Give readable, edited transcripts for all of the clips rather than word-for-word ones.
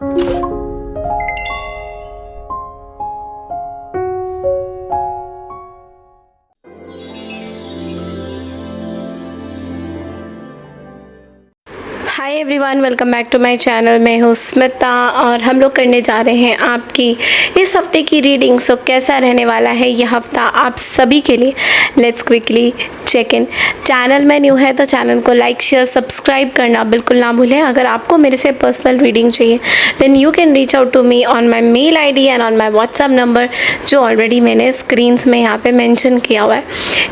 Hi everyone, welcome back to my channel. मैं हूँ स्मिता और हम लोग करने जा रहे हैं आपकी इस हफ्ते की रीडिंग। सो कैसा रहने वाला है यह हफ्ता आप सभी के लिए, let's quickly check in. Channel में न्यू है तो चैनल को लाइक शेयर सब्सक्राइब करना बिल्कुल ना भूलें। अगर आपको मेरे से पर्सनल रीडिंग चाहिए then you can reach out to me on my mail ID and on my WhatsApp number, जो ऑलरेडी मैंने स्क्रीन्स में यहाँ पे मेंशन किया हुआ है।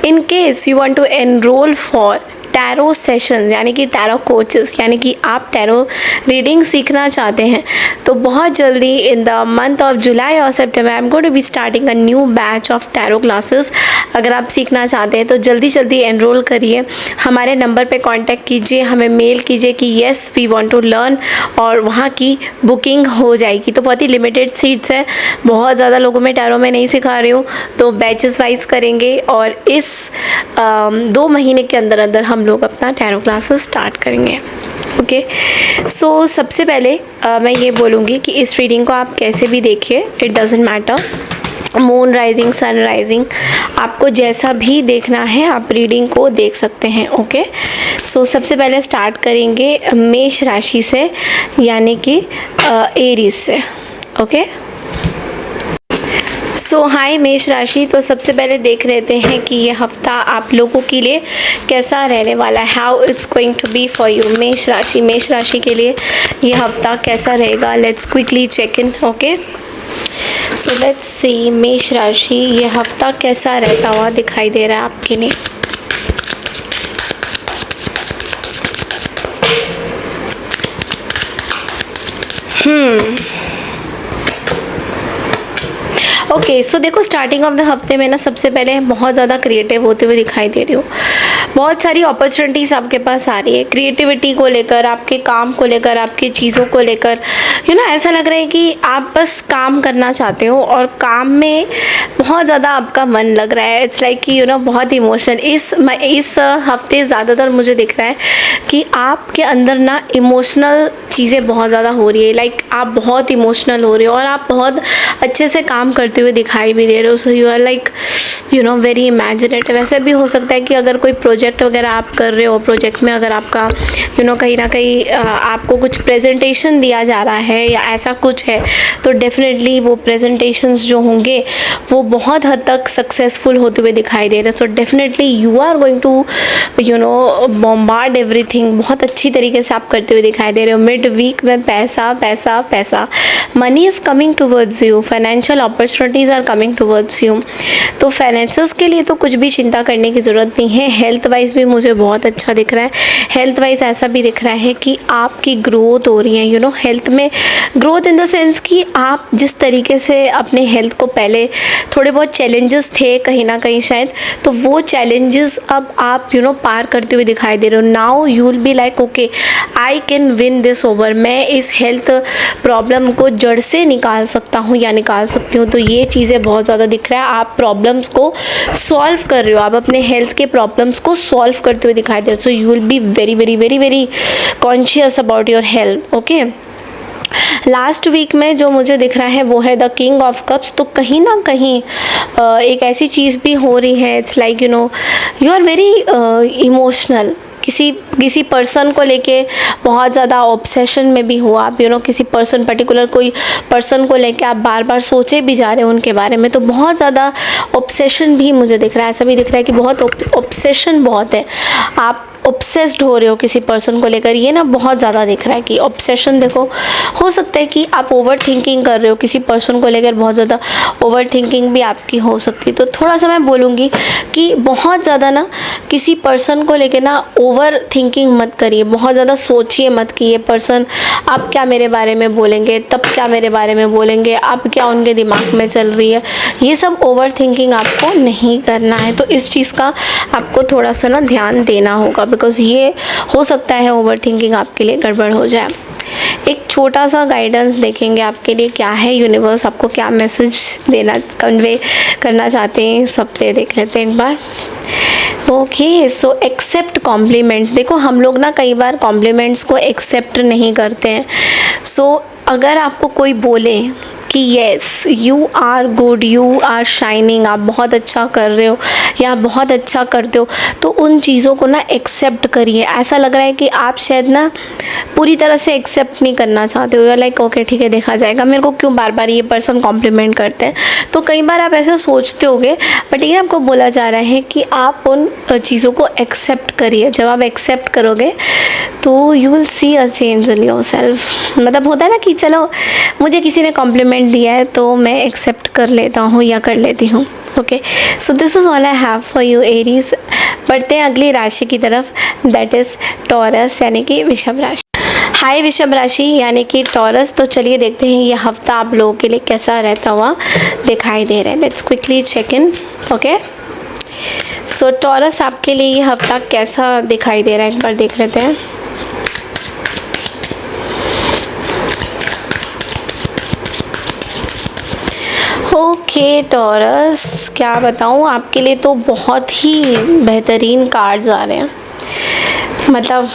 In case you want to enrol for tarot session यानी कि टैरो कोचेस, यानी कि आप टैरो रीडिंग सीखना चाहते हैं तो बहुत जल्दी in the month of July और सितंबर I am going to be starting a new batch of tarot classes. अगर आप सीखना चाहते हैं तो जल्दी जल्दी एनरोल करिए। हमारे नंबर पे कांटेक्ट कीजिए, हमें मेल कीजिए कि yes we want to learn, और वहाँ की बुकिंग हो जाएगी। तो बहुत ही लिमिटेड सीट्स है, बहुत ज़्यादा लोगों में टैरो में नहीं सिखा रही हूँ, तो बैचेस वाइज करेंगे और इस 2 महीने के अंदर अंदर हम लोग अपना टैरो क्लासेस स्टार्ट करेंगे। ओके, सो सबसे पहले मैं ये बोलूँगी कि इस रीडिंग को आप कैसे भी देखिए, it doesn't matter, moon rising sun rising, आपको जैसा भी देखना है आप रीडिंग को देख सकते हैं। ओके, सो सबसे पहले स्टार्ट करेंगे मेष राशि से, यानी कि एरीज से। ओके, सो हाय मेष राशि, तो सबसे पहले देख लेते हैं कि ये हफ्ता आप लोगों के लिए कैसा रहने वाला है। How it's going to be for you. मेष राशि के लिए ये हफ्ता कैसा रहेगा, let's quickly check in. Okay, so let's see मेष राशि ये हफ्ता कैसा रहता हुआ दिखाई दे रहा है आपके लिए। ओके, सो देखो स्टार्टिंग ऑफ द हफ्ते में ना सबसे पहले बहुत ज़्यादा क्रिएटिव होते हुए दिखाई दे रही हो। बहुत सारी अपॉर्चुनिटीज़ आपके पास आ रही है, क्रिएटिविटी को लेकर, आपके काम को लेकर, आपकी चीज़ों को लेकर। ऐसा लग रहा है कि आप बस काम करना चाहते हो और काम में बहुत ज़्यादा आपका मन लग रहा है। इट्स लाइक कि बहुत इमोशनल इस हफ्ते ज़्यादातर मुझे दिख रहा है कि आपके अंदर ना इमोशनल चीज़ें बहुत ज़्यादा हो रही है। लाइक आप बहुत इमोशनल हो रहे हो और आप बहुत अच्छे से काम करते हुए दिखाई भी दे रहे हो। So you are like very imaginative. ऐसे भी हो सकता है कि अगर कोई प्रोजेक्ट वगैरह आप कर रहे हो, प्रोजेक्ट में अगर आपका कहीं ना कहीं आपको कुछ प्रेजेंटेशन दिया जा रहा है या ऐसा कुछ है, तो डेफिनेटली वो प्रेजेंटेशंस जो होंगे वो बहुत हद तक सक्सेसफुल होते हुए दिखाई दे रहे हैं। So definitely you are going to bombard everything, बहुत अच्छी तरीके से आप करते हुए दिखाई दे रहे हो। मिड वीक में पैसा पैसा पैसा, money is coming towards you, financial opportunities are coming towards you. तो फाइनेंसेस के लिए तो कुछ भी चिंता करने की ज़रूरत नहीं है। हेल्थ वाइज भी मुझे बहुत अच्छा दिख रहा है। हेल्थ वाइज ऐसा भी दिख रहा है कि आपकी ग्रोथ हो रही है। हेल्थ में ग्रोथ इन द सेंस कि आप जिस तरीके से अपने हेल्थ को, पहले थोड़े बहुत चैलेंजेस थे कहीं ना कहीं शायद, तो वो चैलेंजेस अब आप पार करते हुए दिखाई दे रहे हो। Now you will be like okay I can win this over, मैं इस हेल्थ प्रॉब्लम को जड़ से निकाल सकता हूँ या निकाल सकती हूँ। तो ये चीज़ें बहुत ज़्यादा दिख रहा है। आप प्रॉब्लम्स को सॉल्व कर रहे हो, आप अपने हेल्थ के प्रॉब्लम्स को सॉल्व करते हुए दिखाई दे रहे हो। So you will be very very very very conscious about your health. Okay, last week में जो मुझे दिख रहा है वो है द किंग ऑफ कप्स। तो कहीं ना कहीं एक ऐसी चीज़ भी हो रही है, it's like you are very emotional. किसी पर्सन को लेके बहुत ज़्यादा ऑब्सेशन में भी हो आप, किसी पर्सन, पर्टिकुलर कोई पर्सन को लेके आप बार बार सोचे भी जा रहे हो उनके बारे में। तो बहुत ज़्यादा ऑब्सेशन भी मुझे दिख रहा है। ऐसा भी दिख रहा है कि बहुत ऑब्सेशन बहुत है, आप ऑब्सेस्ड हो रहे हो किसी पर्सन को लेकर। ये ना बहुत ज़्यादा दिख रहा है कि ऑब्सेशन, देखो हो सकता है कि आप ओवर थिंकिंग कर रहे हो किसी पर्सन को लेकर, बहुत ज़्यादा ओवर थिंकिंग भी आपकी हो सकती है। तो थोड़ा सा मैं बोलूँगी कि बहुत ज़्यादा ना किसी पर्सन को लेकर ना ओवर थिंकिंग मत करिए, बहुत ज़्यादा सोचिए मत कि ये पर्सन अब क्या मेरे बारे में बोलेंगे, तब क्या मेरे बारे में बोलेंगे, अब क्या उनके दिमाग में चल रही है। ये सब ओवर थिंकिंग आपको नहीं करना है। तो इस चीज़ का आपको थोड़ा सा ना ध्यान देना होगा, बिकॉज़ ये हो सकता है ओवर थिंकिंग आपके लिए गड़बड़ हो जाए। एक छोटा सा गाइडेंस देखेंगे आपके लिए, क्या है यूनिवर्स आपको क्या मैसेज देना, कन्वे करना चाहते हैं इस हफ्ते, देख लेते हैं एक बार। Okay, so except compliments. देखो हम लोग ना कई बार कॉम्प्लीमेंट्स को एक्सेप्ट नहीं करते हैं। सो अगर आपको कोई बोले कि yes you are good, you are shining, आप बहुत अच्छा कर रहे हो या आप बहुत अच्छा करते हो, तो उन चीज़ों को ना एक्सेप्ट करिए। ऐसा लग रहा है कि आप शायद ना पूरी तरह से एक्सेप्ट नहीं करना चाहते हो, या लाइक ओके ठीक है देखा जाएगा, मेरे को क्यों बार बार ये पर्सन कॉम्प्लीमेंट करते हैं। तो कई बार आप ऐसा सोचते होगे, बट ये आपको बोला जा रहा है कि आप उन चीज़ों को एक्सेप्ट करिए। जब आप एक्सेप्ट करोगे तो you will C a change in your self. मतलब होता है ना कि चलो मुझे किसी ने कॉम्प्लीमेंट दिया है तो मैं एक्सेप्ट कर लेता हूँ या कर लेती हूँ। Okay, so this is all I have for you Aries. बढ़ते हैं अगली राशि की तरफ, दैट इज़ टॉरस यानी कि वृषभ राशि। हाय वृषभ राशि यानी कि टॉरस। तो चलिए देखते हैं ये हफ्ता आप लोगों के लिए कैसा रहता हुआ दिखाई दे रहा है। Let's quickly check in. Okay, so Taurus आपके लिए ये हफ्ता कैसा दिखाई दे रहा है एक बार देख लेते हैं। ओके टॉरस, क्या बताऊँ आपके लिए तो बहुत ही बेहतरीन कार्ड्स आ रहे हैं। मतलब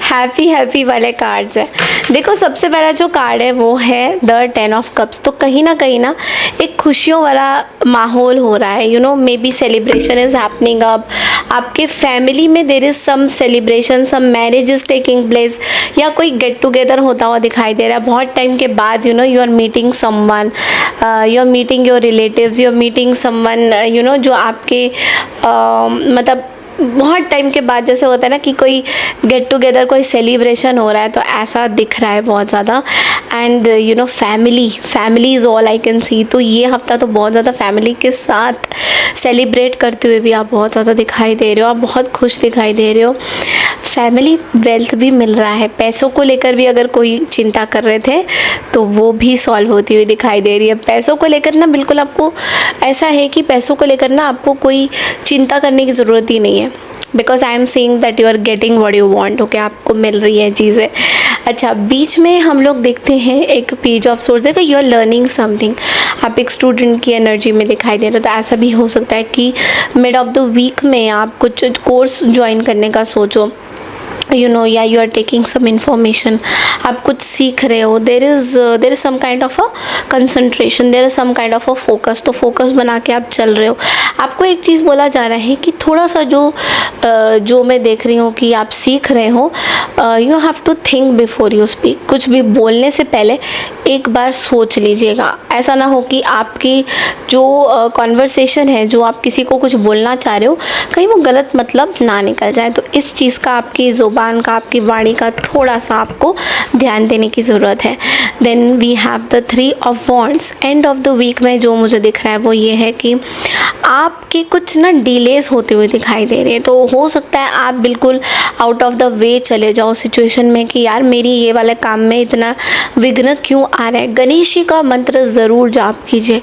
हैप्पी हैप्पी वाले कार्ड्स हैं। देखो सबसे पहला जो कार्ड है वो है द 10 ऑफ कप्स। तो कहीं ना एक खुशियों वाला माहौल हो रहा है। You know maybe celebration is happening up. आपके फैमिली में there is some celebration, some marriage is taking place, या कोई गेट टुगेदर होता हुआ दिखाई दे रहा है बहुत टाइम के बाद। You know you are meeting someone, you are meeting your relatives, you are meeting someone you know जो आपके मतलब बहुत टाइम के बाद जैसे होता है ना कि कोई गेट टुगेदर, कोई सेलिब्रेशन हो रहा है, तो ऐसा दिख रहा है बहुत ज़्यादा। And you know family is all I can सी। तो ये हफ्ता तो बहुत ज़्यादा फैमिली के साथ सेलिब्रेट करते हुए भी आप बहुत ज़्यादा दिखाई दे रहे हो, आप बहुत खुश दिखाई दे रहे हो। फैमिली वेल्थ भी मिल रहा है। पैसों को लेकर भी अगर कोई चिंता कर रहे थे तो वो भी सॉल्व होती हुई दिखाई दे रही है। पैसों को लेकर ना बिल्कुल आपको ऐसा है कि पैसों को लेकर ना आपको कोई चिंता करने की ज़रूरत ही नहीं है, because I am saying that you are getting what you want. Okay, आपको मिल रही है चीज़ें। अच्छा, बीच में हम लोग देखते हैं एक पेज ऑफ सोर्स। देखो यू आर लर्निंग समथिंग, आप एक स्टूडेंट की एनर्जी में दिखाई दे रहे हो। तो ऐसा भी हो सकता है कि मिड ऑफ द वीक में आप कुछ कोर्स ज्वाइन करने का सोचो, यू नो, या you are taking some information, आप कुछ सीख रहे हो। There is some kind of a concentration, there is some kind of a focus. तो फोकस बना के आप चल रहे हो। आपको एक चीज़ बोला जा रहा है कि थोड़ा सा जो मैं देख रही हूँ कि आप सीख रहे हो, you have to think before you speak. कुछ भी बोलने से पहले एक बार सोच लीजिएगा। ऐसा ना हो कि आपकी जो कॉन्वर्सेशन है, जो आप किसी को कुछ बोलना चाह रहे हो, कहीं वो गलत मतलब ना निकल जाए। तो इस चीज़ का, आपकी ज़ुबान का, आपकी वाणी का थोड़ा सा आपको ध्यान देने की ज़रूरत है। Then we have the 3 of wands. End of the week में जो मुझे दिख रहा है वो ये है कि आपके कुछ ना डिलेज होते हुए दिखाई दे रहे हैं। तो हो सकता है आप बिल्कुल आउट ऑफ द वे चले जाओ सिचुएशन में कि यार मेरी ये वाले काम में इतना विघ्न क्यों आ रहा है। गणेश जी का मंत्र ज़रूर जाप कीजिए।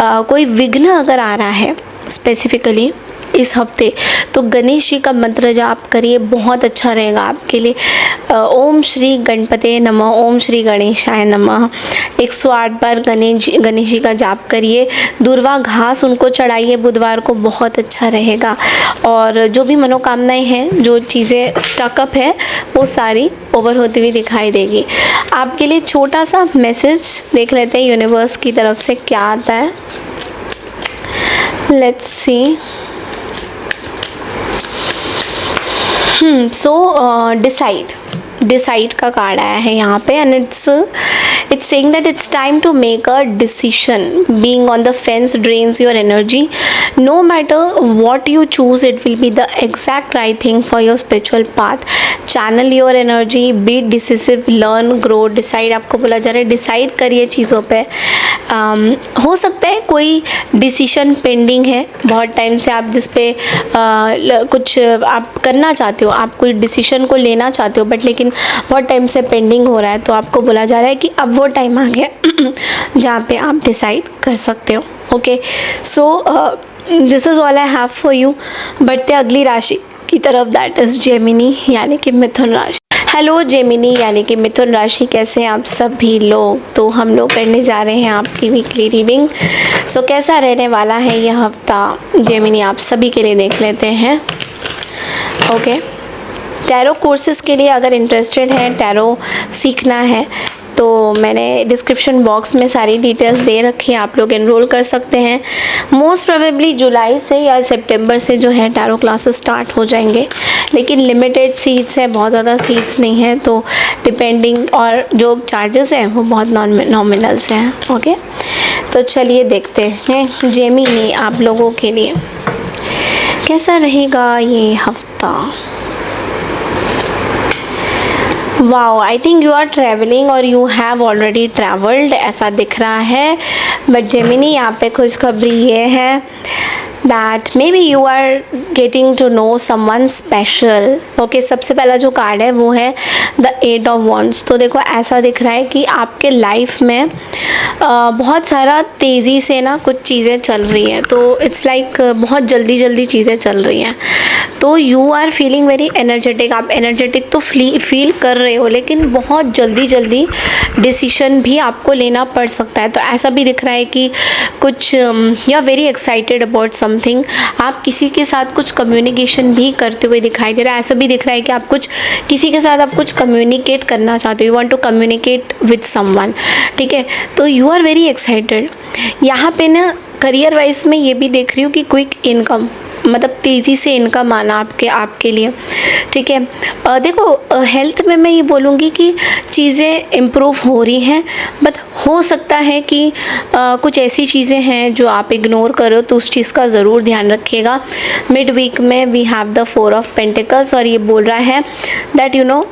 कोई विघ्न अगर आ रहा है स्पेसिफिकली इस हफ्ते, तो गणेश जी का मंत्र जाप करिए, बहुत अच्छा रहेगा आपके लिए। ओम श्री गणपते नमः, ओम श्री गणेशाय नमः 108 बार गणेश जी का जाप करिए। दुर्वा घास उनको चढ़ाइए बुधवार को, बहुत अच्छा रहेगा। और जो भी मनोकामनाएं हैं, जो चीज़ें स्टकअप है, वो सारी ओवर होती हुई दिखाई देगी। आपके लिए छोटा सा मैसेज देख लेते हैं यूनिवर्स की तरफ से क्या आता है। Let's see. सो डिसाइड का कार्ड आया है यहाँ पे, and it's saying that it's time to make a decision. Being on the fence drains your energy. No matter what you choose, it will be the exact right thing for your spiritual path. Channel your energy, be decisive, learn, grow, decide. आपको बोला जा रहा है decide करिए चीज़ों पे। हो सकता है कोई डिसीशन पेंडिंग है बहुत टाइम से, आप जिस पे कुछ आप करना चाहते हो, आप कोई डिसीशन को लेना चाहते हो, बट लेकिन बहुत टाइम से पेंडिंग हो रहा है। तो आपको बोला जा रहा है कि अब वो टाइम आ गया जहाँ पे आप डिसाइड कर सकते हो। Okay, so this is all I have for you. बढ़ते अगली राशि की तरफ, दैट इज़ जेमिनी यानी कि मिथुन राशि। हेलो जेमिनी यानी कि मिथुन राशि, कैसे हैं आप सभी लोग। तो हम लोग करने जा रहे हैं आपकी वीकली रीडिंग। सो कैसा रहने वाला है यह हफ्ता जेमिनी, आप सभी के लिए देख लेते हैं। ओके, टैरो कोर्सेज़ के लिए अगर इंटरेस्टेड हैं, टैरो सीखना है, तो मैंने डिस्क्रिप्शन बॉक्स में सारी डिटेल्स दे रखी है, आप लोग एनरोल कर सकते हैं। मोस्ट प्रोबेबली जुलाई से या सितंबर से जो है टैरो क्लासेस स्टार्ट हो जाएंगे, लेकिन लिमिटेड सीट्स है, बहुत ज़्यादा सीट्स नहीं है, तो डिपेंडिंग, और जो चार्जेस हैं वो बहुत नॉमिनल्स हैं। ओके, तो चलिए देखते हैं जेमिनी आप लोगों के लिए कैसा रहेगा ये हफ्ता। Wow, I think you are travelling और यू हैव ऑलरेडी ट्रैवल्ड, ऐसा दिख रहा है। बट जेमिनी यहाँ पे खुशखबरी ये है that maybe you are getting to know someone special। Okay, सबसे पहला जो कार्ड है वो है द 8 ऑफ wands। तो देखो ऐसा दिख रहा है कि आपके लाइफ में बहुत सारा तेज़ी से ना कुछ चीज़ें चल रही हैं, तो इट्स लाइक बहुत जल्दी जल्दी चीज़ें चल रही हैं, तो you are feeling very energetic. आप एनर्जेटिक तो फील कर रहे हो, लेकिन बहुत जल्दी जल्दी डिसीजन भी आपको लेना पड़ सकता है। तो ऐसा भी दिख रहा है कि कुछ you are very excited about something, आप किसी के साथ कुछ कम्युनिकेशन भी करते हुए दिखाई दे रहा है। ऐसा भी दिख रहा है कि आप कुछ किसी के साथ आप कुछ कम्युनिकेट करना चाहते हो, you want to communicate with someone, ठीक है, तो यू आर वेरी एक्साइटेड। यहाँ पे ना करियर वाइज में ये भी देख रही हूँ कि क्विक इनकम, मतलब तेज़ी से इनकम आना आपके लिए, ठीक है। देखो हेल्थ में मैं ये बोलूँगी कि चीज़ें इम्प्रूव हो रही हैं, बट हो सकता है कि कुछ ऐसी चीज़ें हैं जो आप इग्नोर करो, तो उस चीज़ का ज़रूर ध्यान रखिएगा। मिड वीक में we have the 4 of pentacles और ये बोल रहा है दैट यू नो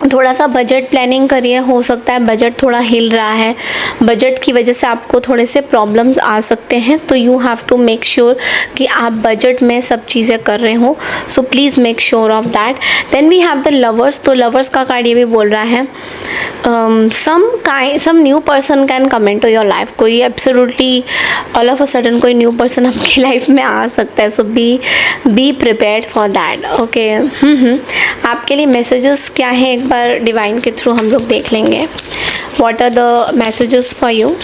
थोड़ा सा बजट प्लानिंग करिए, हो सकता है बजट थोड़ा हिल रहा है, बजट की वजह से आपको थोड़े से प्रॉब्लम्स आ सकते हैं, तो you have to make sure कि आप बजट में सब चीज़ें कर रहे हो, so please make sure of that. Then we have the lovers. तो लवर्स का कार्ड ये भी बोल रहा है some new person can come into your life. कोई absolutely all of a sudden कोई न्यू पर्सन आपकी लाइफ में आ सकता है, so be prepared for that. Okay, आपके लिए मैसेजेस क्या है एक बार डिवाइन के थ्रू हम लोग देख लेंगे। What are the messages for you?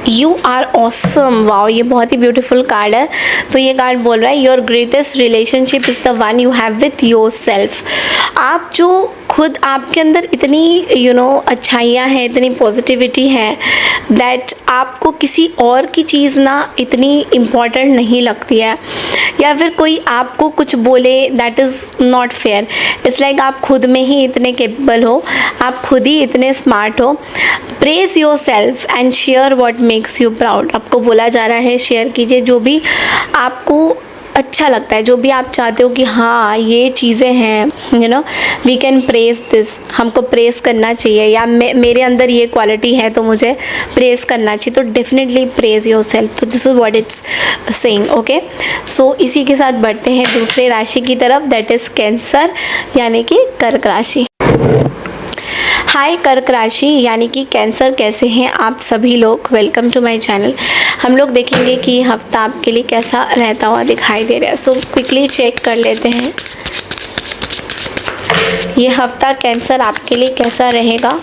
You are awesome. Wow, ये बहुत ही ब्यूटीफुल कार्ड है। तो ये कार्ड बोल रहा है your greatest relationship is the one you have with your self. आप जो खुद आपके अंदर इतनी अच्छाइयाँ हैं, इतनी पॉजिटिविटी है, दैट आपको किसी और की चीज़ ना इतनी इम्पॉर्टेंट नहीं लगती है, या फिर कोई आपको कुछ बोले that is not fair. It's like आप खुद में ही इतने कैपेबल हो, आप खुद ही इतने स्मार्ट हो। Praise your self and share what makes you proud. आपको बोला जा रहा है शेयर कीजिए जो भी आपको अच्छा लगता है, जो भी आप चाहते हो कि हाँ ये चीज़ें हैं, वी कैन प्रेज दिस, हमको प्रेज करना चाहिए, या मेरे अंदर ये क्वालिटी है तो मुझे प्रेज करना चाहिए, तो डेफिनेटली प्रेज योर सेल्फ। तो this is what it's saying. Okay, so इसी के साथ बढ़ते हैं दूसरे राशि की तरफ, दैट इज़ कैंसर यानी कि कर्क राशि। हाय कर्क राशि यानी कि कैंसर, कैसे हैं आप सभी लोग? Welcome to my channel. हम लोग देखेंगे कि हफ्ता आपके लिए कैसा रहता हुआ दिखाई दे रहा है। सो क्विकली चेक कर लेते हैं ये हफ्ता कैंसर आपके लिए कैसा रहेगा।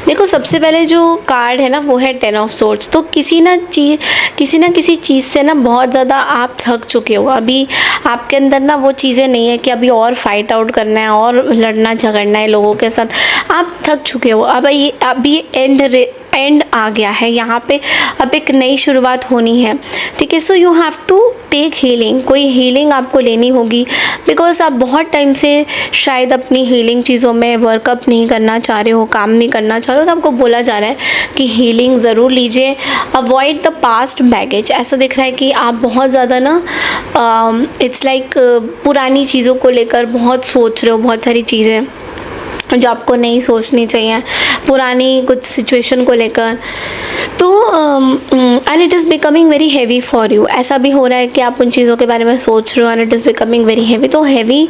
देखो सबसे पहले जो कार्ड है ना वो है 10 ऑफ सोर्ड्स। तो किसी ना किसी चीज़ से ना बहुत ज़्यादा आप थक चुके हो। अभी आपके अंदर ना वो चीज़ें नहीं है कि अभी और फाइट आउट करना है और लड़ना झगड़ना है लोगों के साथ, आप थक चुके हो। अभी एंड आ गया है यहाँ पे, अब एक नई शुरुआत होनी है, ठीक है। So you have to take healing, कोई हीलिंग आपको लेनी होगी, बिकॉज आप बहुत टाइम से शायद अपनी हीलिंग चीज़ों में वर्कअप नहीं करना चाह रहे हो, काम नहीं करना चाह रहे हो, तो आपको बोला जा रहा है कि हीलिंग ज़रूर लीजिए। Avoid the past baggage. ऐसा दिख रहा है कि आप बहुत ज़्यादा ना इट्स लाइक पुरानी चीज़ों को लेकर बहुत सोच रहे हो, बहुत सारी चीज़ें जो आपको नहीं सोचनी चाहिए, पुरानी कुछ सिचुएशन को लेकर। तो and it is becoming very heavy for you. ऐसा भी हो रहा है कि आप उन चीज़ों के बारे में सोच रहे हो and it is becoming very heavy. तो हैवी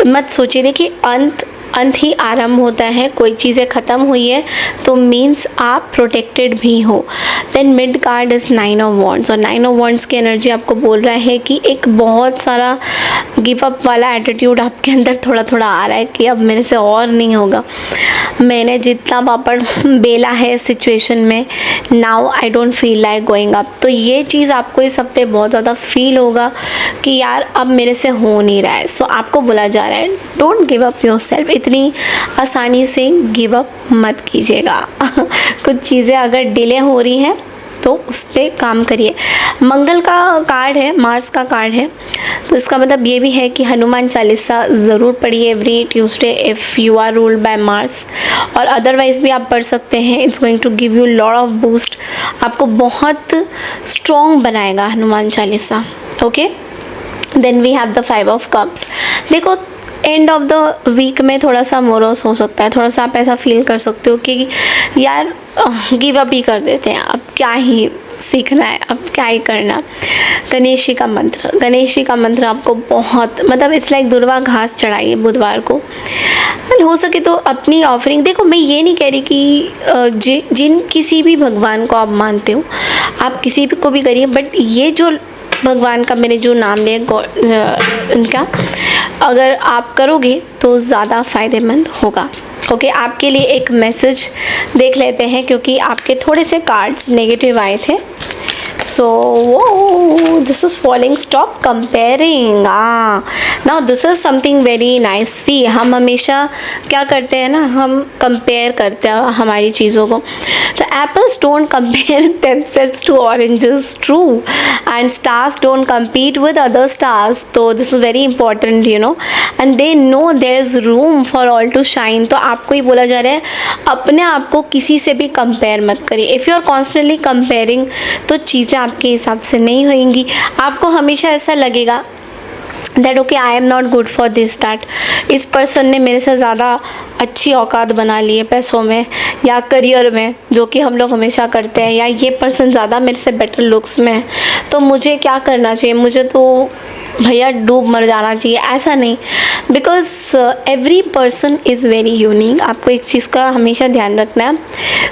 मत सोचिए। देखिए अंत अंत ही आरंभ होता है। कोई चीज़ें ख़त्म हुई है तो मीन्स आप प्रोटेक्टेड भी हो। Then mid card is 9 of wands, और 9 ऑफ वॉन्ड्स की एनर्जी आपको बोल रहा है कि एक बहुत सारा गिव अप वाला एटीट्यूड आपके अंदर थोड़ा थोड़ा आ रहा है कि अब मेरे से और नहीं होगा, मैंने जितना पापड़ बेला है इस सिचुएशन में, now I don't feel like going up. तो ये चीज़ आपको इस हफ्ते बहुत ज़्यादा फील होगा कि यार अब मेरे से हो नहीं रहा है। सो आपको बोला जा रहा है don't give up your self, इतनी आसानी से गिव अप मत कीजिएगा। कुछ चीज़ें अगर डिले हो रही हैं तो उस पर काम करिए। मंगल का कार्ड है, मार्स का कार्ड है, तो इसका मतलब ये भी है कि हनुमान चालीसा ज़रूर पढ़िए every Tuesday if you are ruled by Mars, और अदरवाइज़ भी आप पढ़ सकते हैं। It's going to give you lot of boost, आपको बहुत स्ट्रॉन्ग बनाएगा Hanuman Chalisa. Okay, then we have the 5 of cups. देखो एंड ऑफ द वीक में थोड़ा सा मोरोस हो सकता है, थोड़ा सा आप ऐसा फील कर सकते हो कि यार गिव अप ही कर देते हैं, अब क्या ही सीखना है, अब क्या ही करना। गणेश जी का मंत्र, गणेश जी का मंत्र आपको बहुत मतलब इट्स लाइक दुर्वा घास चढ़ाइए बुधवार को। हो सके तो अपनी ऑफरिंग, देखो मैं ये नहीं कह रही कि जिन किसी भी भगवान को आप मानते हो आप किसी भी को भी करिए, बट ये जो भगवान का मैंने जो नाम लिया उनका अगर आप करोगे तो ज़्यादा फ़ायदेमंद होगा। ओके, आपके लिए एक मैसेज देख लेते हैं क्योंकि आपके थोड़े से कार्ड्स नेगेटिव आए थे। So this is falling, stop comparing. Now this is something very nice. See हम हमेशा क्या करते हैं ना, हम कंपेयर करते हैं हमारी चीज़ों को। तो apples don't compare themselves to oranges, true, and stars don't compete with other stars। तो this is very important you know, and they know there is room for all to shine. तो आपको ही बोला जा रहा है अपने आप को किसी से भी कंपेयर मत करिए। If you are constantly comparing तो चीज़ें आपके हिसाब से नहीं होंगी। आपको हमेशा ऐसा लगेगा that okay I am not good for this that, इस पर्सन ने मेरे से ज़्यादा अच्छी औकात बना ली है पैसों में या करियर में, जो कि हम लोग हमेशा करते हैं, या ये पर्सन ज़्यादा मेरे से बेटर लुक्स में है तो मुझे क्या करना चाहिए, मुझे तो भैया डूब मर जाना चाहिए। ऐसा नहीं, because every person is very unique. आपको एक चीज़ का हमेशा ध्यान रखना है,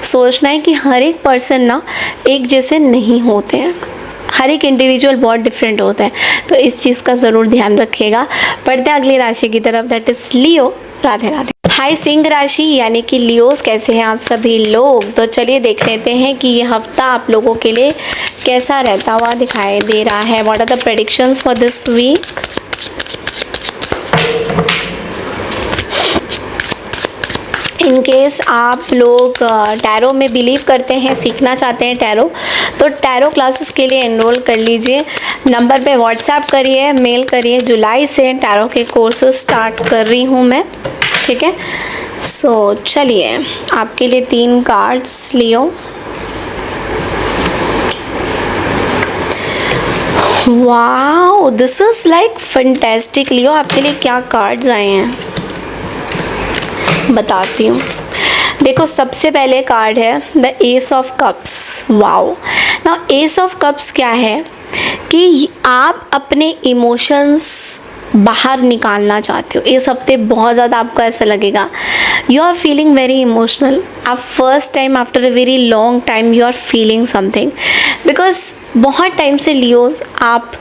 सोचना है कि हर एक पर्सन ना एक जैसे नहीं होते हैं, हर एक इंडिविजुअल बहुत डिफरेंट होता है। तो इस चीज़ का ज़रूर ध्यान रखिएगा। बढ़ते हैं अगली राशि की तरफ, that is Leo. Radhe Radhe. Hi सिंह राशि यानी कि लियोस, कैसे हैं आप सभी लोग। तो चलिए देख लेते हैं कि ये हफ्ता आप लोगों के लिए कैसा रहता हुआ दिखाई दे रहा है। What are the predictions for this week. In case आप लोग टैरो में बिलीव करते हैं, सीखना चाहते हैं टैरो, तो टैरो क्लासेस के लिए एनरोल कर लीजिए। नंबर पे व्हाट्सएप करिए, मेल करिए। जुलाई से टैरो के कोर्सेज स्टार्ट कर रही हूँ मैं, ठीक है। सो चलिए आपके लिए 3 cards Leo. Wow, this is like fantastic. Leo आपके लिए क्या कार्ड्स आए हैं बताती हूँ। देखो सबसे पहले कार्ड है the ace of cups. Wow, ना एस ऑफ कप्स क्या है कि आप अपने इमोशंस बाहर निकालना चाहते हो। इस हफ्ते बहुत ज़्यादा आपको ऐसा लगेगा you are feeling very emotional. आप first time after a very long time you are feeling something, because बहुत टाइम से लियोस आप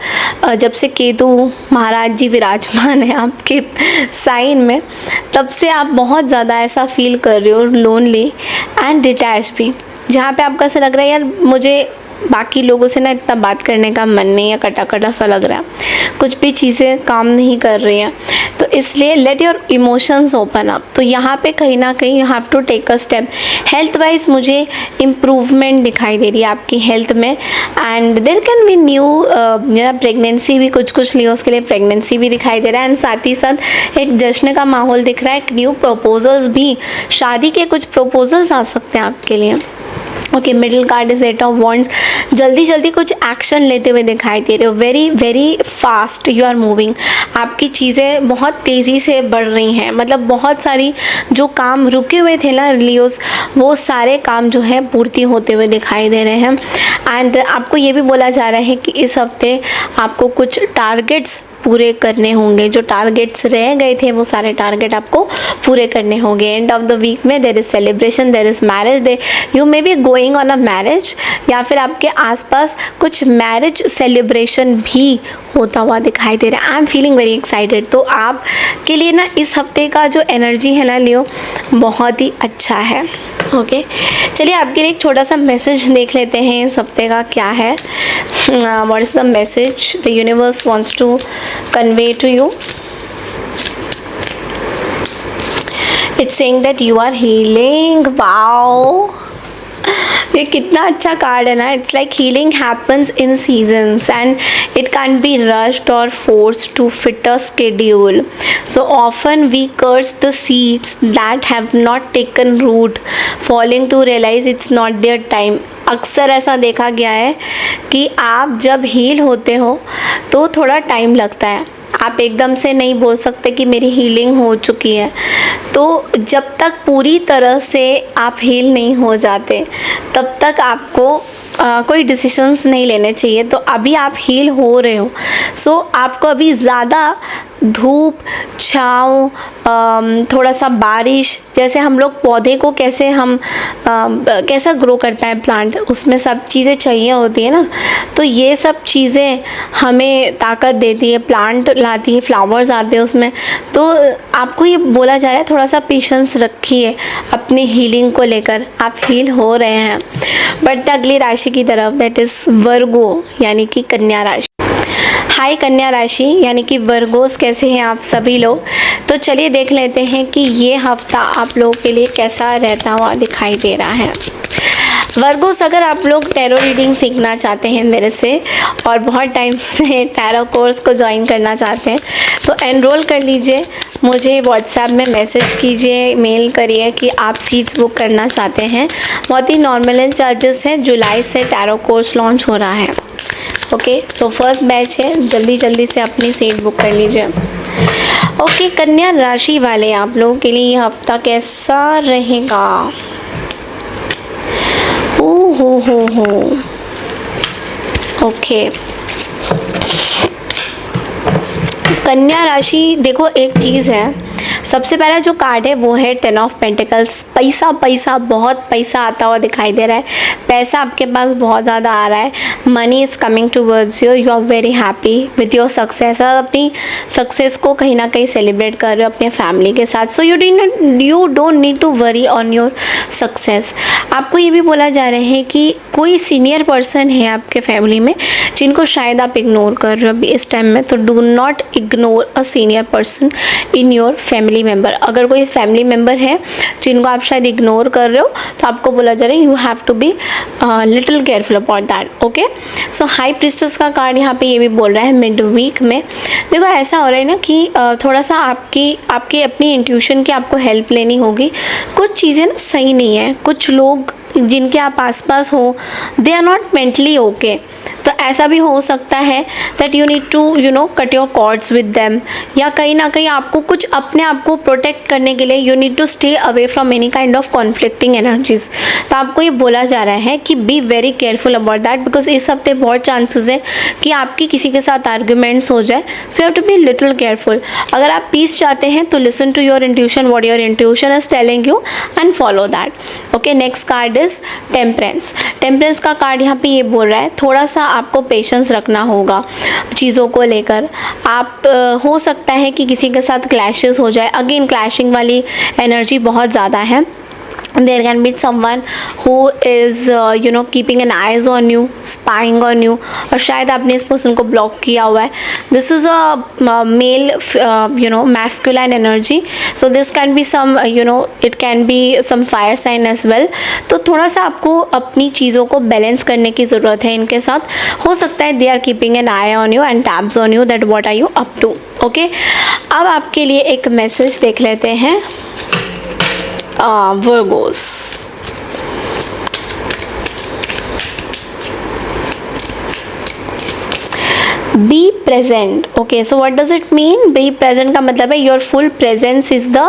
जब से केतु महाराज जी विराजमान है आपके साइन में, तब से आप बहुत ज़्यादा ऐसा फील कर रहे हो लोनली एंड डिटैच भी, जहाँ पे आपको ऐसा लग रहा है यार मुझे बाकी लोगों से ना इतना बात करने का मन नहीं है, कटा कटा सा लग रहा है, कुछ भी चीज़ें काम नहीं कर रही हैं। तो इसलिए let your emotions open up. तो यहाँ पे कहीं ना कहीं you have to take a step. Health wise मुझे इम्प्रूवमेंट दिखाई दे रही है आपकी हेल्थ में, and there can be new pregnancy भी, कुछ लियो उसके लिए प्रेगनेंसी भी दिखाई दे रहा है, एंड साथ ही साथ एक जश्न का माहौल दिख रहा है। एक न्यू प्रपोजल्स भी, शादी के कुछ प्रपोजल्स आ सकते हैं आपके लिए। Okay, middle card is 8 of wands. जल्दी जल्दी कुछ एक्शन लेते हुए दिखाई दे रहे हो, very very fast you are moving. आपकी चीज़ें बहुत तेज़ी से बढ़ रही हैं, मतलब बहुत सारी जो काम रुके हुए थे ना लियोस, वो सारे काम जो है पूर्ति होते हुए दिखाई दे रहे हैं। एंड आपको ये भी बोला जा रहा है कि इस हफ्ते आपको कुछ टारगेट्स पूरे करने होंगे, जो टारगेट्स रह गए थे वो सारे टारगेट आपको पूरे करने होंगे। एंड ऑफ द वीक में there is celebration, there is marriage, they you may be going on a marriage, या फिर आपके आसपास कुछ मैरिज सेलिब्रेशन भी होता हुआ दिखाई दे रहा है। I am feeling very excited. तो आप के लिए ना इस हफ्ते का जो एनर्जी है ना लियो, बहुत ही अच्छा है। ओके, चलिए आपके लिए एक छोटा सा मैसेज देख लेते हैं इस हफ्ते का क्या है। What is the message the universe wants to convey to you. It's saying that you are healing. Wow, ये कितना अच्छा कार्ड है ना। It's like healing happens in seasons and it can be rushed और forced to fit a schedule. So often we curse the seeds that have not taken root, falling to realize it's not their time. अक्सर ऐसा देखा गया है कि आप जब heal होते हो तो थोड़ा टाइम लगता है। आप एकदम से नहीं बोल सकते कि मेरी हीलिंग हो चुकी है। तो जब तक पूरी तरह से आप हील नहीं हो जाते तब तक आपको कोई डिसीजंस नहीं लेने चाहिए। तो अभी आप हील हो रहे हो, सो आपको अभी ज़्यादा धूप, छाँव, थोड़ा सा बारिश, जैसे हम लोग पौधे को कैसे कैसा ग्रो करता है प्लांट, उसमें सब चीज़ें चाहिए होती है ना। तो ये सब चीज़ें हमें ताकत देती है, प्लांट लाती है, फ्लावर्स आते हैं उसमें। तो आपको ये बोला जा रहा है थोड़ा सा पेशेंस रखिए अपनी हीलिंग को लेकर। आप हील हो रहे हैं। बट अगली राशि की तरफ, दैट इज़ वर्गो यानी कि कन्या राशि। हाय कन्या राशि यानी कि वर्गोस, कैसे हैं आप सभी लोग। तो चलिए देख लेते हैं कि ये हफ्ता आप लोगों के लिए कैसा रहता हुआ दिखाई दे रहा है। वर्गोस, अगर आप लोग टैरो रीडिंग सीखना चाहते हैं मेरे से और बहुत टाइम से टैरो कोर्स को ज्वाइन करना चाहते हैं तो एनरोल कर लीजिए। मुझे व्हाट्सएप में मैसेज कीजिए, मेल करिए कि आप सीट्स बुक करना चाहते हैं। बहुत ही नॉर्मल चार्जेस हैं। जुलाई से टैरो कोर्स लॉन्च हो रहा है। ओके, सो फर्स्ट बैच है, जल्दी जल्दी से अपनी सीट बुक कर लीजिए। ओके, कन्या राशि वाले आप लोगों के लिए ये हफ्ता कैसा रहेगा। हो ओके, कन्या राशि, देखो एक चीज़ है, सबसे पहला जो कार्ड है वो है 10 ऑफ पेंटिकल्स। पैसा पैसा, बहुत पैसा आता हुआ दिखाई दे रहा है। पैसा आपके पास बहुत ज़्यादा आ रहा है। Money is coming towards you, you are very happy with your success. आप अपनी सक्सेस को कहीं ना कहीं सेलिब्रेट कर रहे हो अपने फैमिली के साथ। So you don't need to worry on your success. आपको ये भी बोला जा रहा है कि कोई सीनियर पर्सन है आपके फैमिली में जिनको शायद आप इग्नोर कर रहे हो अभी इस टाइम में। तो do not ignore a senior person in your family member. अगर कोई फैमिली मेम्बर है जिनको आप शायद इग्नोर कर रहे हो तो आपको बोला जा रहा है you have to be little careful about that. Okay, so high priestess का कार्ड यहाँ पे ये भी बोल रहा है मिड वीक में। देखो ऐसा हो रहा है ना कि थोड़ा सा आपकी अपनी इंट्यूशन की आपको हेल्प लेनी होगी। कुछ चीज़ें ना सही नहीं है। कुछ लोग जिनके आप आसपास हो they are not mentally okay. तो ऐसा भी हो सकता है that you need to cut your cords with them, या कहीं ना कहीं आपको कुछ अपने आप को प्रोटेक्ट करने के लिए you need to stay away from any kind of conflicting energies. तो आपको ये बोला जा रहा है कि be very careful about that, because इस हफ्ते बहुत चांसेस है कि आपकी किसी के साथ आर्ग्यूमेंट्स हो जाए। So you have to be little careful. अगर आप पीस चाहते हैं तो listen to your intuition, what your intuition is telling you, and follow that. Okay, next card is temperance. Temperance का कार्ड यहाँ पे ये बोल रहा है थोड़ा सा आपको पेशेंस रखना होगा चीज़ों को लेकर। आप हो सकता है कि किसी के साथ क्लैशेस हो जाए। अगेन क्लैशिंग वाली एनर्जी बहुत ज़्यादा है। There can be someone who is keeping an eyes on you, spying on you, और शायद आपने इस पर्सन को ब्लॉक किया हुआ है। This is a male masculine energy, so this can be some it can be some fire sign as well। तो थोड़ा सा आपको अपनी चीज़ों को बैलेंस करने की ज़रूरत है इनके साथ। हो सकता है they are keeping an eye on you and tabs on you that what are you up to। Okay, अब आपके लिए एक मैसेज देख लेते हैं Virgos। Be present। Okay, so what does it mean? Be present का मतलब है your full presence is the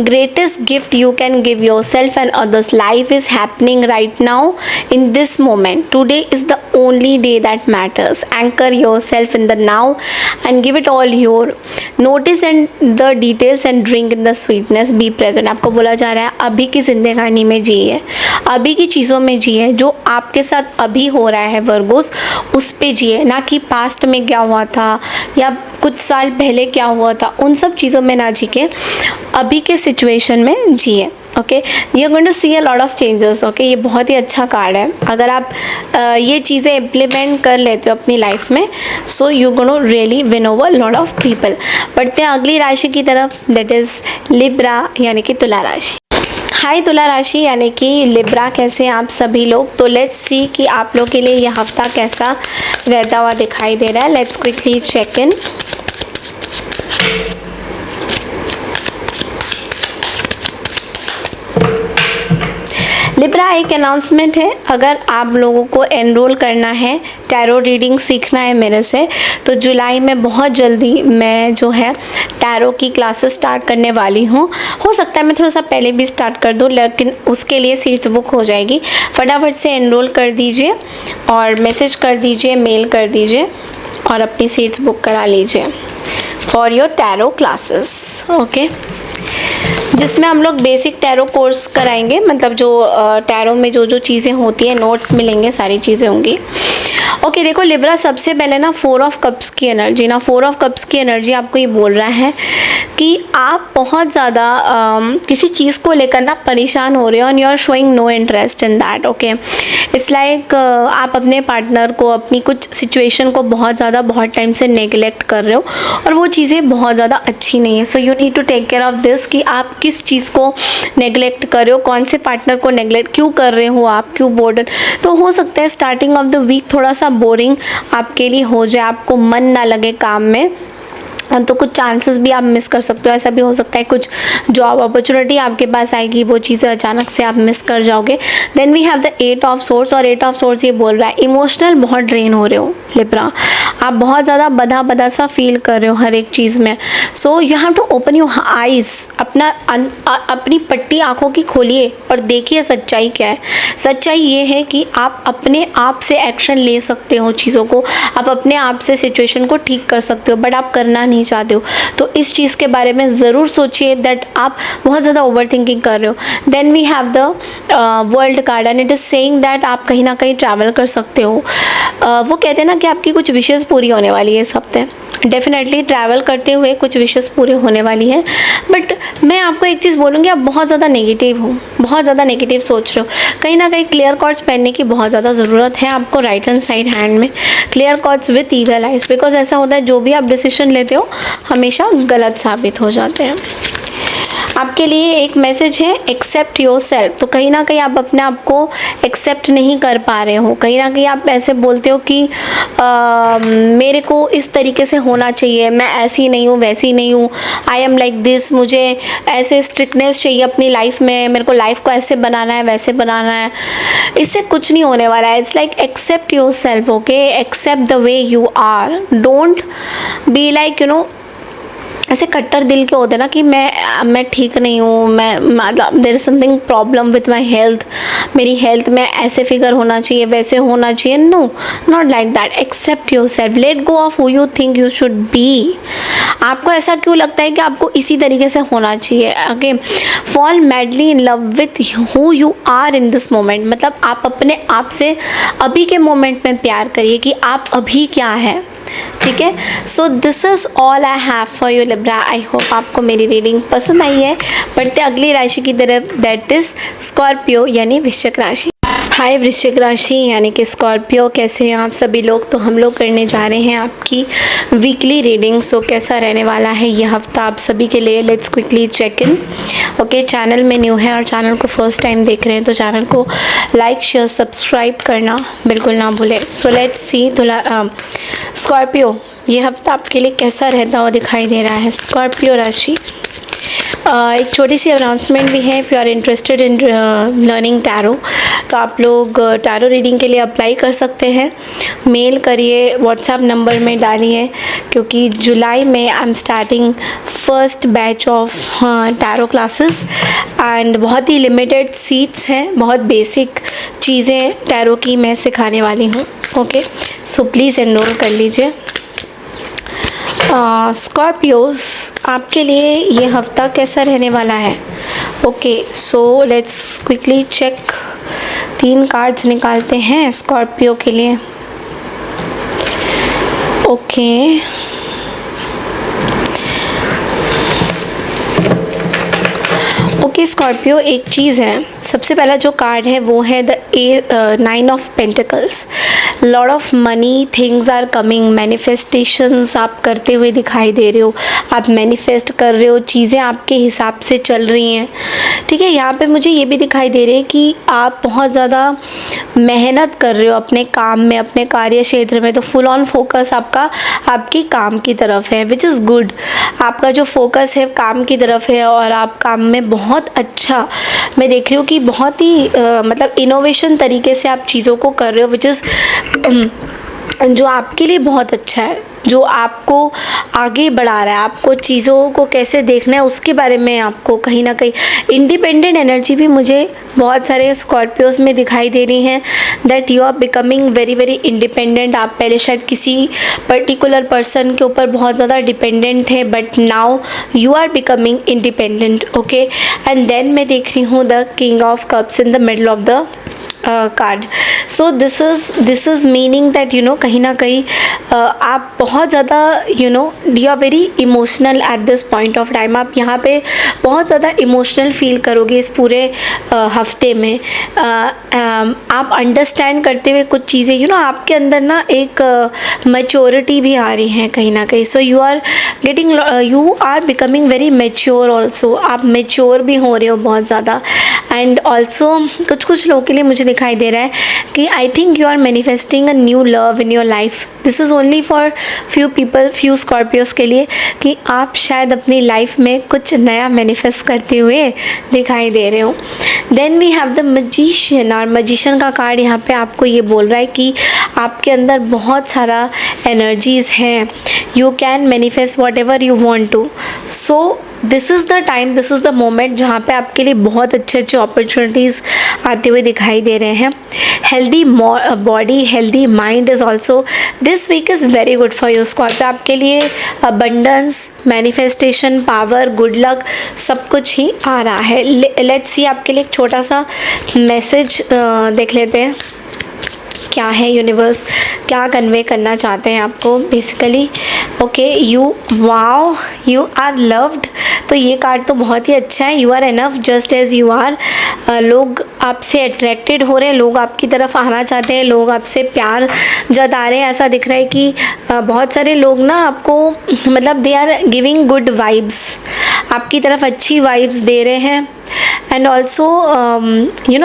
greatest gift you can give yourself and others. Life is happening right now in this moment. Today is the only day that matters. Anchor yourself in the now and give it all your. Notice and the details and drink in the sweetness. Be present. आपको बोला जा रहा है अभी की जिंदगानी में जिए, अभी की चीज़ों में जिए, जो आपके साथ अभी हो रहा है वर्गोस, उस पे जिए, ना कि पास्ट में क्या हुआ था या कुछ साल पहले क्या हुआ था, उन सब चीज़ों में ना जी के अभी के सिचुएशन में जिए. Okay, you are going to see a lot of changes. Okay, ये बहुत ही अच्छा कार्ड है. अगर आप ये चीज़ें इम्प्लीमेंट कर लेते हो अपनी लाइफ में, so you going to really win over lot of people. बढ़ते हैं अगली राशि की तरफ, दैट इज़ लिब्रा यानी कि तुला राशि. हाय तुला राशि यानी कि लिब्रा, कैसे हैं आप सभी लोग. तो लेट्स सी कि आप लोग के लिए यह हफ्ता कैसा रहता हुआ दिखाई दे रहा है. Let's quickly check in. Libra, एक अनाउंसमेंट है. अगर आप लोगों को एनरोल करना है, टैरो रीडिंग सीखना है मेरे से, तो जुलाई में बहुत जल्दी मैं जो है टैरो की क्लासेस स्टार्ट करने वाली हूँ. हो सकता है मैं थोड़ा सा पहले भी स्टार्ट कर दूँ, लेकिन उसके लिए सीट्स बुक हो जाएगी. फटाफट से एनरोल कर दीजिए और मैसेज कर दीजिए, मेल कर दीजिए और अपनी सीट्स बुक करा लीजिए for your tarot classes. Okay, जिसमें हम लोग बेसिक टैरो कोर्स कराएंगे, मतलब जो टैरो में जो जो चीज़ें होती हैं, नोट्स मिलेंगे, सारी चीज़ें होंगी. ओके, देखो लिब्रा, सबसे पहले ना 4 ऑफ कप्स की एनर्जी, ना 4 ऑफ कप्स की एनर्जी आपको ये बोल रहा है कि आप बहुत ज़्यादा किसी चीज़ को लेकर ना परेशान हो रहे हो and you are showing no interest in that. Okay, it's like आप अपने पार्टनर को, अपनी कुछ सिचुएशन को बहुत ज़्यादा बहुत टाइम से नेगलेक्ट कर रहे हो और वो चीज़ें बहुत ज़्यादा अच्छी नहीं है. So you need to take care of this कि आप किस चीज़ को नेगलेक्ट कर रहे हो, कौन से पार्टनर को नेगलेक्ट क्यों कर रहे हो आप, क्यों बोर्डन. तो हो सकता है स्टार्टिंग ऑफ द वीक थोड़ा सा बोरिंग आपके लिए हो जाए, आपको मन ना लगे काम में, तो कुछ चांसेस भी आप मिस कर सकते हो. ऐसा भी हो सकता है कुछ जॉब अपॉर्चुनिटी आपके पास आएगी, वो चीज़ें अचानक से आप मिस कर जाओगे. Then we have the 8 of swords, और 8 ऑफ सोर्ड्स ये बोल रहा है इमोशनल बहुत ड्रेन हो रहे हो लिब्रा, आप बहुत ज़्यादा बधा बधा सा फील कर रहे हो हर एक चीज़ में. So you have to open your eyes, अपनी पट्टी आँखों की खोलिए और देखिए सच्चाई क्या है. सच्चाई ये है कि आप अपने आप से एक्शन ले सकते हो, चीज़ों को आप अपने आप से सिचुएशन को ठीक कर सकते हो, बट आप करना नहीं चाहते हो. तो इस चीज़ के बारे में ज़रूर सोचिए दैट आप बहुत ज़्यादा ओवर थिंकिंग कर रहे हो. Then we have the world card and it is saying that आप कहीं ना कहीं ट्रैवल कर सकते हो. वो कहते हैं ना कि आपकी कुछ विशेज़ पूरी होने वाली है इस हफ्ते. डेफिनेटली ट्रैवल करते हुए कुछ विशेज़ पूरी होने वाली है. बट मैं आपको एक चीज़ बोलूँगी, आप बहुत ज़्यादा नेगेटिव हो, बहुत ज़्यादा नेगेटिव सोच रहे हो. कहीं ना कहीं क्लियर कॉर्ड्स पहनने की बहुत ज़्यादा ज़रूरत है आपको. राइट हैंड साइड हैंड में clear cords with eagle eyes, because ऐसा होता है जो भी आप डिसीजन लेते हो हमेशा गलत साबित हो जाते हैं. आपके लिए एक मैसेज है, एक्सेप्ट योर सेल्फ. तो कहीं ना कहीं आप अपने आप को एक्सेप्ट नहीं कर पा रहे हो. कहीं ना कहीं आप ऐसे बोलते हो कि मेरे को इस तरीके से होना चाहिए, मैं ऐसी नहीं हूँ, वैसी नहीं हूँ, आई एम लाइक दिस, मुझे ऐसे स्ट्रिक्टनेस चाहिए अपनी लाइफ में, मेरे को लाइफ को ऐसे बनाना है, वैसे बनाना है. इससे कुछ नहीं होने वाला है. It's like accept yourself. Okay, accept the way you are. Don't be like ऐसे कट्टर दिल के होते हैं ना कि मैं ठीक नहीं हूँ, मैं मतलब there is something problem with my health, मेरी हेल्थ में ऐसे फिगर होना चाहिए, वैसे होना चाहिए. No, not like that. Accept yourself, let go of who you think you should be. आपको ऐसा क्यों लगता है कि आपको इसी तरीके से होना चाहिए. Okay, fall madly in love with who you are in this moment. मतलब आप अपने आप से अभी के मोमेंट में प्यार करिए कि आप अभी क्या है. ठीक है. सो this is all I have for you Libra. I hope आपको मेरी रीडिंग पसंद आई है. बढ़ते अगली राशि की तरफ, दैट इज स्कॉर्पियो यानी वृश्चिक राशि. हाय वृश्चिक राशि यानी कि स्कॉर्पियो, कैसे हैं आप सभी लोग. तो हम लोग करने जा रहे हैं आपकी वीकली रीडिंग. सो कैसा रहने वाला है ये हफ्ता आप सभी के लिए. Let's quickly check in. Okay, channel में न्यू है और चैनल को फर्स्ट टाइम देख रहे हैं तो चैनल को लाइक शेयर सब्सक्राइब करना बिल्कुल ना भूलें. सो लेट्स सी स्कॉर्पियो, ये हफ्ता आपके लिए कैसा रहता हुआ दिखाई दे रहा है. स्कॉर्पियो राशि, एक छोटी सी अनाउंसमेंट भी है. If you are interested in learning tarot, तो आप लोग टैरो रीडिंग के लिए अप्लाई कर सकते हैं। मेल करिए, व्हाट्सएप नंबर में डालिए, क्योंकि जुलाई में I am starting first batch of tarot classes and बहुत ही लिमिटेड सीट्स हैं, बहुत बेसिक चीज़ें टैरो की मैं सिखाने वाली हूँ। ओके, सो प्लीज़ एनरोल कर लीजिए। स्कॉर्पियोस, आपके लिए ये हफ्ता कैसा रहने वाला है? Okay, so let's quickly check. 3 cards निकालते हैं स्कॉर्पियो के लिए। ओके, ओके स्कॉर्पियो, एक चीज़ है, सबसे पहला जो कार्ड है वो है the 9 of pentacles. Lot of money things are coming, manifestations आप करते हुए दिखाई दे रहे हो, आप मैनिफेस्ट कर रहे हो, चीज़ें आपके हिसाब से चल रही हैं। ठीक है, यहाँ पे मुझे ये भी दिखाई दे रही है कि आप बहुत ज़्यादा मेहनत कर रहे हो अपने काम में, अपने कार्य क्षेत्र में, तो फुल ऑन फोकस आपका आपकी काम की तरफ है, विच इज़ गुड। आपका जो फोकस है काम की तरफ है और आप काम में बहुत अच्छा, मैं देख रही हूँ कि बहुत ही मतलब इनोवेशन तरीके से आप चीज़ों को कर रहे हो, विच इज़ जो आपके लिए बहुत अच्छा है, जो आपको आगे बढ़ा रहा है, आपको चीज़ों को कैसे देखना है उसके बारे में आपको कहीं ना कहीं इंडिपेंडेंट एनर्जी भी मुझे बहुत सारे स्कॉर्पियोज में दिखाई दे रही हैं, that you are becoming very very independent. आप पहले शायद किसी पर्टिकुलर पर्सन के ऊपर बहुत ज़्यादा डिपेंडेंट थे, but now you are becoming independent. Okay, and then मैं देख रही हूँ the king of cups in the middle of the card. So this is meaning that you know कहीं ना कहीं आप बहुत ज़्यादा you are very emotional at this point of time. आप यहाँ पे बहुत ज़्यादा इमोशनल फील करोगे इस पूरे हफ्ते में। आप अंडरस्टैंड करते हुए कुछ चीज़ें आपके अंदर ना एक मैच्योरिटी भी आ रही है कहीं ना कहीं। So you are becoming very mature also, आप मैच्योर भी हो रहे हो बहुत ज़्यादा। एंड ऑल्सो कुछ लोगों के लिए मुझे दिखाई दे रहा है कि I think you are manifesting a new love in your life. This is only for few people, few Scorpios के लिए, कि आप शायद अपनी लाइफ में कुछ नया मैनिफेस्ट करते हुए दिखाई दे रहे हो। Then we have the magician, और मजिशियन का कार्ड यहाँ पे आपको ये बोल रहा है कि आपके अंदर बहुत सारा एनर्जीज़ हैं, you can manifest whatever you want to. So this is the time, this is the moment जहाँ पे आपके लिए बहुत अच्छे अपॉर्चुनिटीज़ आते हुए दिखाई दे रहे हैं। Healthy body, healthy mind is also, this week is very good for you Scorpio. आपके लिए abundance, manifestation, power, good luck सब कुछ ही आ रहा है। लेट्स सी, आपके लिए एक छोटा सा मैसेज देख लेते हैं क्या है यूनिवर्स क्या कन्वे करना चाहते हैं आपको basically. Okay, you are loved, तो ये कार्ड तो बहुत ही अच्छा है। You are enough just as you are. लोग आपसे अट्रैक्टेड हो रहे हैं, लोग आपकी तरफ आना चाहते हैं, लोग आपसे प्यार जता रहे हैं। ऐसा दिख रहा है कि बहुत सारे लोग ना आपको मतलब they are giving good vibes, आपकी तरफ अच्छी वाइब्स दे रहे हैं। And also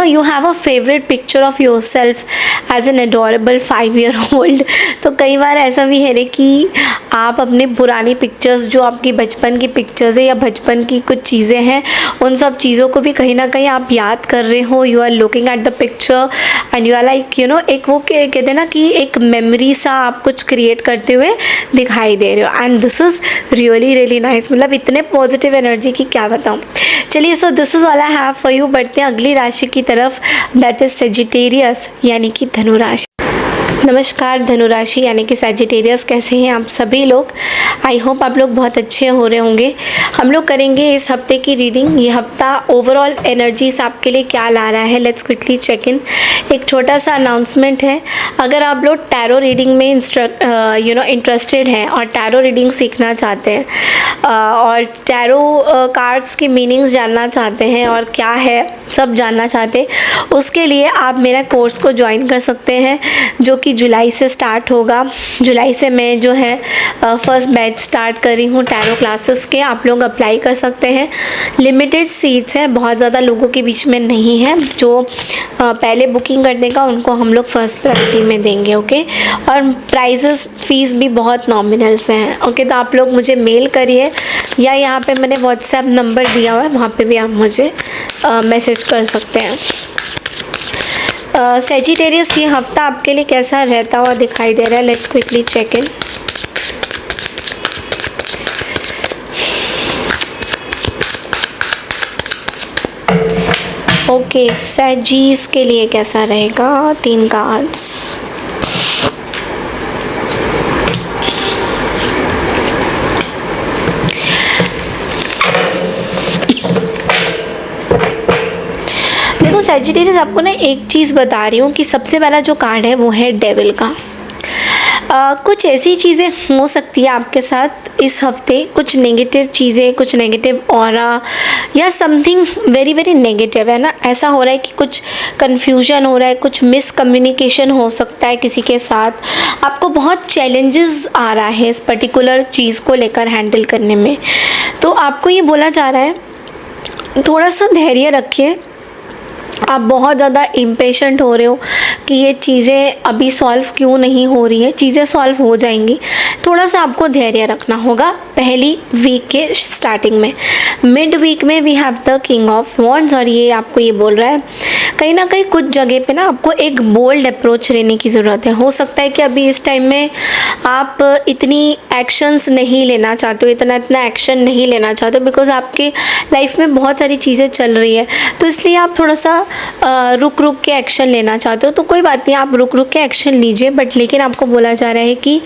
you have a favorite picture of yourself as an adorable 5-year-old। तो कई बार ऐसा भी है रे कि आप अपनी पुरानी पिक्चर्स, जो आपकी बचपन की पिक्चर्स है या बचपन की कुछ चीज़ें हैं, उन सब चीज़ों को भी कहीं ना कहीं आप याद कर रहे हो। You are looking at the picture and you are like एक वो कहते हैं ना कि एक मेमोरी सा आप कुछ क्रिएट करते हुए दिखाई दे रहे हो। And this is really really nice, मतलब इतने पॉजिटिव एनर्जी की क्या बताऊँ। चलिए, सो this is all I have for you. बढ़ते हैं अगली राशि की तरफ, दैट इज़ सेजिटेरियस यानी कि धनु राशि। नमस्कार धनु राशि यानी कि सैजिटेरियस, कैसे हैं आप सभी लोग? आई होप आप लोग बहुत अच्छे हो रहे होंगे। हम लोग करेंगे इस हफ्ते की रीडिंग। ये हफ्ता ओवरऑल एनर्जीज आपके लिए क्या ला रहा है, लेट्स क्विकली चेक इन। एक छोटा सा अनाउंसमेंट है, अगर आप लोग टैरो रीडिंग में इंटरेस्टेड हैं और टैरो रीडिंग सीखना चाहते हैं और टैरो कार्ड्स की मीनिंग्स जानना चाहते हैं और क्या है सब जानना चाहते हैं, उसके लिए आप मेरा कोर्स को ज्वाइन कर सकते हैं, जो कि जुलाई से स्टार्ट होगा। जुलाई से मैं जो है फर्स्ट बैच स्टार्ट कर रही हूँ टैरो क्लासेस के। आप लोग अप्लाई कर सकते हैं। लिमिटेड सीट्स हैं, बहुत ज़्यादा लोगों के बीच में नहीं है। जो पहले बुकिंग करने का उनको हम लोग फर्स्ट प्रायोरिटी में देंगे। ओके, और प्राइजेस फीस भी बहुत नॉमिनल से हैं। ओके, तो आप लोग मुझे मेल करिए या यहाँ पे मैंने व्हाट्सएप नंबर दिया हुआ है, वहाँ पे भी आप मुझे मैसेज कर सकते हैं। सेजिटेरियस ये हफ्ता आपके लिए कैसा रहता हुआ दिखाई दे रहा है? Let's quickly check in. Okay, सैजीज के लिए कैसा रहेगा? 3 कार्ड्स। देखो सैजिटेरियस, आपको ना एक चीज़ बता रही हूँ कि सबसे पहला जो कार्ड है वो है डेविल का। कुछ ऐसी चीज़ें हो सकती है आपके साथ इस हफ्ते, कुछ नेगेटिव चीज़ें, कुछ नेगेटिव ऑरा या समथिंग वेरी वेरी नेगेटिव है ना। ऐसा हो रहा है कि कुछ कन्फ्यूजन हो रहा है, कुछ मिसकम्युनिकेशन हो सकता है किसी के साथ। आपको बहुत चैलेंजेस आ रहा है इस पर्टिकुलर चीज़ को लेकर हैंडल करने में। तो आपको ये बोला जा रहा है थोड़ा सा धैर्य रखिए। आप बहुत ज़्यादा इम्पेशेंट हो रहे हो कि ये चीज़ें अभी सॉल्व क्यों नहीं हो रही है। चीज़ें सॉल्व हो जाएंगी, थोड़ा सा आपको धैर्य रखना होगा पहली वीक के स्टार्टिंग में। मिड वीक में we have the king of wands, और ये आपको ये बोल रहा है कहीं ना कहीं कुछ जगह पे ना आपको एक बोल्ड अप्रोच लेने की ज़रूरत है। हो सकता है कि अभी इस टाइम में आप इतनी एक्शंस नहीं लेना चाहते हो, इतना एक्शन नहीं लेना चाहते हो, बिकॉज आपके लाइफ में बहुत सारी चीज़ें चल रही है, तो इसलिए आप थोड़ा सा रुक रुक के एक्शन लेना चाहते हो। तो कोई बात नहीं, आप रुक रुक के एक्शन लीजिए, बट लेकिन आपको बोला जा रहा है कि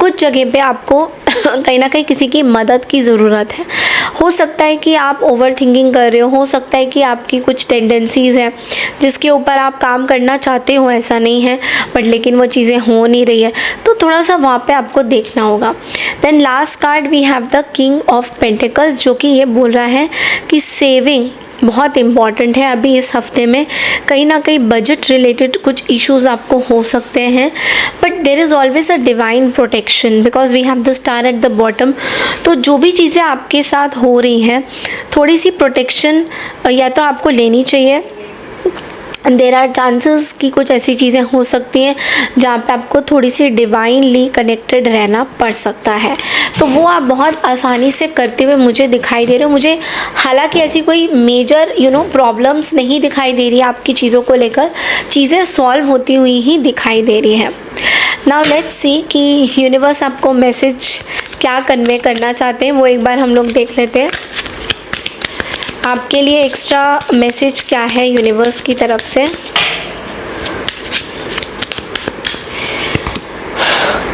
कुछ जगह पे आपको कहीं ना कहीं किसी की मदद की ज़रूरत है। हो सकता है कि आप ओवर थिंकिंग कर रहे हो सकता है कि आपकी कुछ टेंडेंसीज़ हैं जिसके ऊपर आप काम करना चाहते हो, ऐसा नहीं है, बट लेकिन वो चीज़ें हो नहीं रही है, तो थोड़ा सा वहाँ पे आपको देखना होगा। Then last card we have the king of pentacles, जो कि ये बोल रहा है कि सेविंग बहुत इम्पॉर्टेंट है अभी इस हफ्ते में। कहीं ना कहीं बजट रिलेटेड कुछ इश्यूज आपको हो सकते हैं, but there is always a divine protection because we have the star at the bottom. तो जो भी चीज़ें आपके साथ हो रही हैं, थोड़ी सी प्रोटेक्शन या तो आपको लेनी चाहिए। देर आर चांसेस कि कुछ ऐसी चीज़ें हो सकती हैं जहाँ पे आपको थोड़ी सी डिवाइनली कनेक्टेड रहना पड़ सकता है, तो वो आप बहुत आसानी से करते हुए मुझे दिखाई दे रहे हो। मुझे हालांकि ऐसी कोई मेजर प्रॉब्लम्स नहीं दिखाई दे रही है आपकी चीज़ों को लेकर, चीज़ें सॉल्व होती हुई ही दिखाई दे रही हैं। नाउ लेट्स सी कि यूनिवर्स आपको मैसेज क्या कन्वे करना चाहते हैं, वो एक बार हम लोग देख लेते हैं। आपके लिए एक्स्ट्रा मैसेज क्या है यूनिवर्स की तरफ से?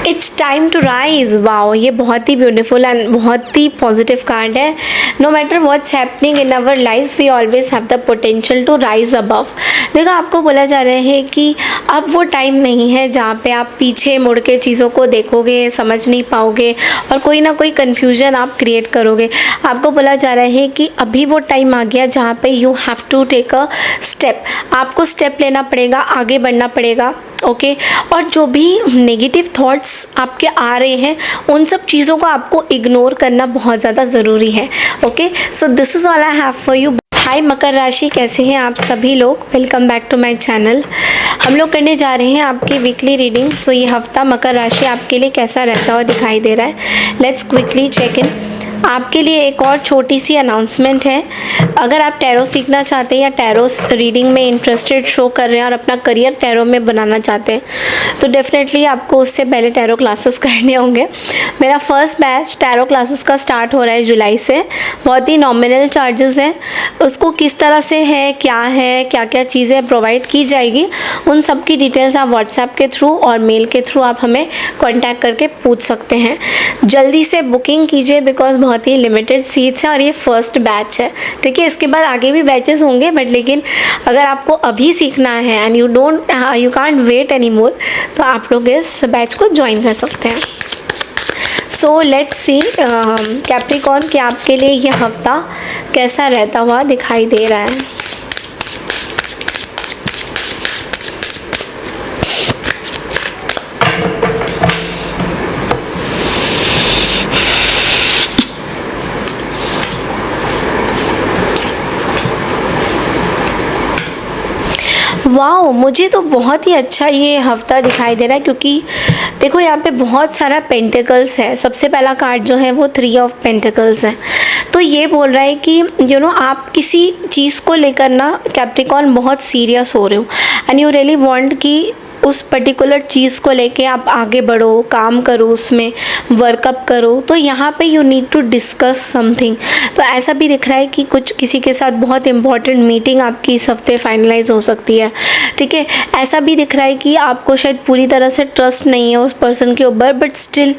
It's time to rise. Wow, ये बहुत ही ब्यूटीफुल एंड बहुत ही पॉजिटिव कार्ड है। No matter what's happening in our lifes we always have the potential to rise above. देखो, आपको बोला जा रहा है कि अब वो टाइम नहीं है जहाँ पे आप पीछे मुड़ के चीज़ों को देखोगे, समझ नहीं पाओगे और कोई ना कोई कन्फ्यूजन आप क्रिएट करोगे। आपको बोला जा रहा है कि अभी वो टाइम आ गया जहाँ पे you have to take a step. आपको स्टेप लेना पड़ेगा, आगे बढ़ना पड़ेगा। ओके और जो भी नेगेटिव थॉट्स आपके आ रहे हैं, उन सब चीज़ों को आपको इग्नोर करना बहुत ज़्यादा ज़रूरी है। Okay, so this is all I have for you. Hi मकर राशि, कैसे हैं आप सभी लोग? Welcome back to my channel. हम लोग करने जा रहे हैं आपकी वीकली रीडिंग। सो ये हफ्ता मकर राशि आपके लिए कैसा रहता हुआ दिखाई दे रहा है, लेट्स क्विकली चेक इन। आपके लिए एक और छोटी सी अनाउंसमेंट है। अगर आप टैरो सीखना चाहते हैं या टैरो रीडिंग में इंटरेस्टेड शो कर रहे हैं और अपना करियर टैरो में बनाना चाहते हैं, तो डेफिनेटली आपको उससे पहले टैरो क्लासेस करने होंगे। मेरा फर्स्ट बैच टैरो क्लासेस का स्टार्ट हो रहा है जुलाई से। बहुत ही नॉमिनल चार्जेस हैं। उसको किस तरह से है, क्या क्या चीज़ें प्रोवाइड की जाएगी, उन सब की डिटेल्स आप व्हाट्सएप के थ्रू और मेल के थ्रू आप हमें कॉन्टैक्ट करके पूछ सकते हैं। जल्दी से बुकिंग कीजिए बिकॉज बहुत ही लिमिटेड सीट्स हैं और ये फर्स्ट बैच है। ठीक है, इसके बाद आगे भी बैचेस होंगे, बट लेकिन अगर आपको अभी सीखना है and you can't wait any more, तो आप लोग इस बैच को ज्वाइन कर सकते हैं। सो लेट्स सी कैप्रिकॉर्न कि आपके लिए ये हफ्ता कैसा रहता हुआ दिखाई दे रहा है। वाओ, मुझे तो बहुत ही अच्छा ये हफ्ता दिखाई दे रहा है, क्योंकि देखो यहाँ पे बहुत सारा पेंटिकल्स है। सबसे पहला कार्ड जो है वो 3 ऑफ पेंटिकल्स है। तो ये बोल रहा है कि आप किसी चीज़ को लेकर ना कैप्रिकॉर्न बहुत सीरियस हो रहे हो एंड यू रियली वांट कि उस पर्टिकुलर चीज़ को लेके आप आगे बढ़ो, काम करो, उसमें वर्कअप करो। तो यहाँ पे you need to discuss something. तो ऐसा भी दिख रहा है कि कुछ किसी के साथ बहुत इंपॉर्टेंट मीटिंग आपकी इस हफ्ते फाइनलाइज हो सकती है, ठीक है। ऐसा भी दिख रहा है कि आपको शायद पूरी तरह से ट्रस्ट नहीं है उस पर्सन के ऊपर, बट स्टिल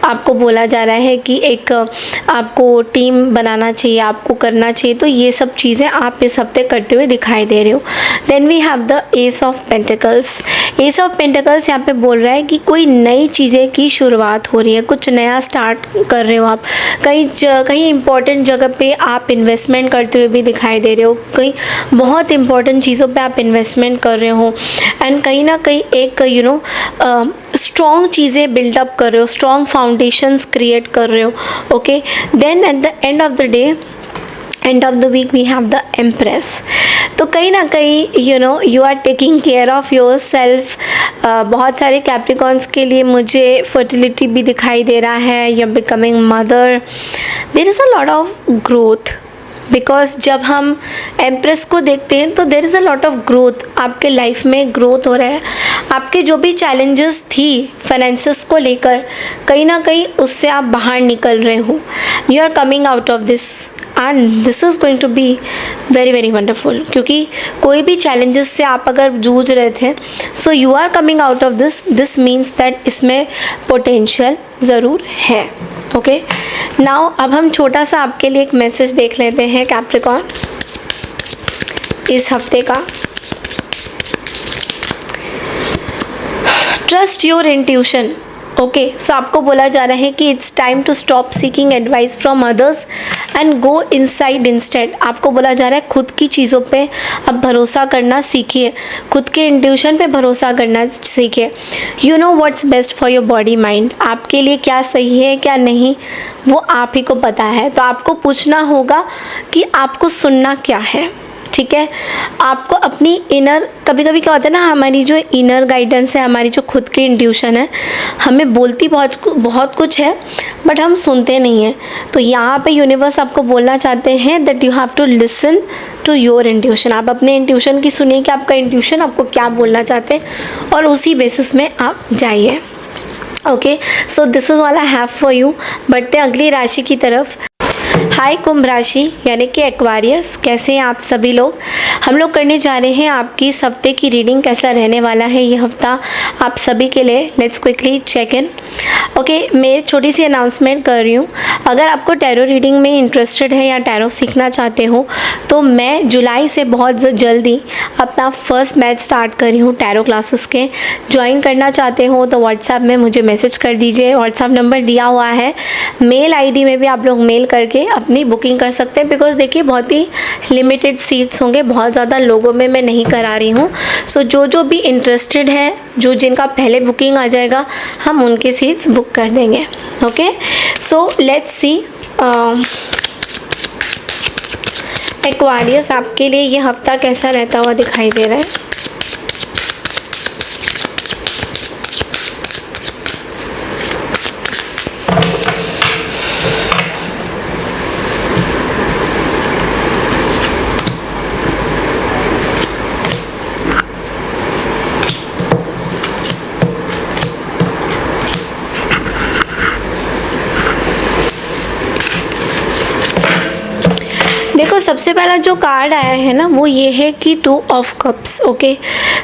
आपको बोला जा रहा है कि एक आपको टीम बनाना चाहिए, आपको करना चाहिए। तो ये सब चीज़ें आप इस हफ्ते करते हुए दिखाई दे रहे हो। Then we have the ace of pentacles. Ace of pentacles यहाँ पे बोल रहा है कि कोई नई चीज़ें की शुरुआत हो रही है, कुछ नया स्टार्ट कर रहे हो आप। कहीं इंपॉर्टेंट जगह पे आप इन्वेस्टमेंट करते हुए भी दिखाई दे रहे हो, कहीं बहुत इंपॉर्टेंट चीज़ों पे आप इन्वेस्टमेंट कर रहे हो एंड कहीं ना कहीं एक स्ट्रॉन्ग चीज़ें बिल्डअप कर रहे हो, स्ट्रॉन्ग फाउंडेशंस क्रिएट कर रहे हो। Okay, then at the end of the day, end of the week we have the empress. तो कहीं ना कहीं you are taking care of yourself. बहुत सारे कैप्रिकॉर्न्स के लिए मुझे फर्टिलिटी भी दिखाई दे रहा है, you are becoming mother. There is a lot of growth, because जब हम एम्प्रेस को देखते हैं तो there is a lot of growth. आपके लाइफ में ग्रोथ हो रहा है। आपके जो भी चैलेंजेस थी फाइनेंसेस को लेकर, कहीं ना कहीं उससे आप बाहर निकल रहे हो। You are coming out of this and this is going to be very very wonderful. क्योंकि कोई भी चैलेंजेस से आप अगर जूझ रहे थे, so you are coming out of this means that इसमें पोटेंशियल ज़रूर है। ओके, नाउ अब हम छोटा सा आपके लिए एक मैसेज देख लेते हैं कैप्रिकॉर्न इस हफ्ते का। Trust your intuition. Okay, so आपको बोला जा रहा है कि it's time to stop seeking advice from others and go inside instead. आपको बोला जा रहा है खुद की चीज़ों पे अब भरोसा करना सीखिए, खुद के इंट्यूशन पे भरोसा करना सीखिए। You know what's best for your body mind. आपके लिए क्या सही है क्या नहीं वो आप ही को पता है। तो आपको पूछना होगा कि आपको सुनना क्या है, ठीक है। आपको अपनी इनर, कभी कभी क्या होता है ना, हमारी जो इनर गाइडेंस है, हमारी जो खुद की इंट्यूशन है, हमें बोलती बहुत कुछ है बट हम सुनते नहीं हैं। तो यहाँ पे यूनिवर्स आपको बोलना चाहते हैं that you have to listen to your intuition. आप अपने इंट्यूशन की सुनिए कि आपका इंट्यूशन आपको क्या बोलना चाहते हैं और उसी बेसिस में आप जाइए। Okay, so this is all I have for you. बढ़ते अगली राशि की तरफ। हाय कुंभ राशि यानी कि एक्वारियस, कैसे हैं आप सभी लोग। हम लोग करने जा रहे हैं आपकी इस हफ्ते की रीडिंग, कैसा रहने वाला है ये हफ्ता आप सभी के लिए। Let's quickly check in. Okay, मैं छोटी सी अनाउंसमेंट कर रही हूँ। अगर आपको टैरो रीडिंग में इंटरेस्टेड है या टैरो सीखना चाहते हो तो मैं जुलाई से बहुत जल्दी अपना फर्स्ट बैच स्टार्ट कर रही हूँ टैरो क्लासेस के। ज्वाइन करना चाहते हो तो व्हाट्सएप में मुझे मैसेज कर दीजिए, व्हाट्सएप नंबर दिया हुआ है। मेल आईडी में भी आप लोग मेल करके अपनी बुकिंग कर सकते हैं। बिकॉज देखिए बहुत ही लिमिटेड सीट्स होंगे, बहुत ज़्यादा लोगों में मैं नहीं करा रही हूँ। सो जो भी इंटरेस्टेड है, जिनका पहले बुकिंग आ जाएगा, हम उनके सीट्स बुक कर देंगे। Okay, so let's C Aquarius आपके लिए ये हफ्ता कैसा रहता हुआ दिखाई दे रहा है। देखो सबसे पहला जो कार्ड आया है ना वो ये है कि 2 of cups. Okay,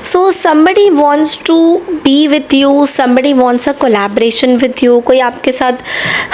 so somebody wants to be with you, somebody wants a collaboration with you. कोई आपके साथ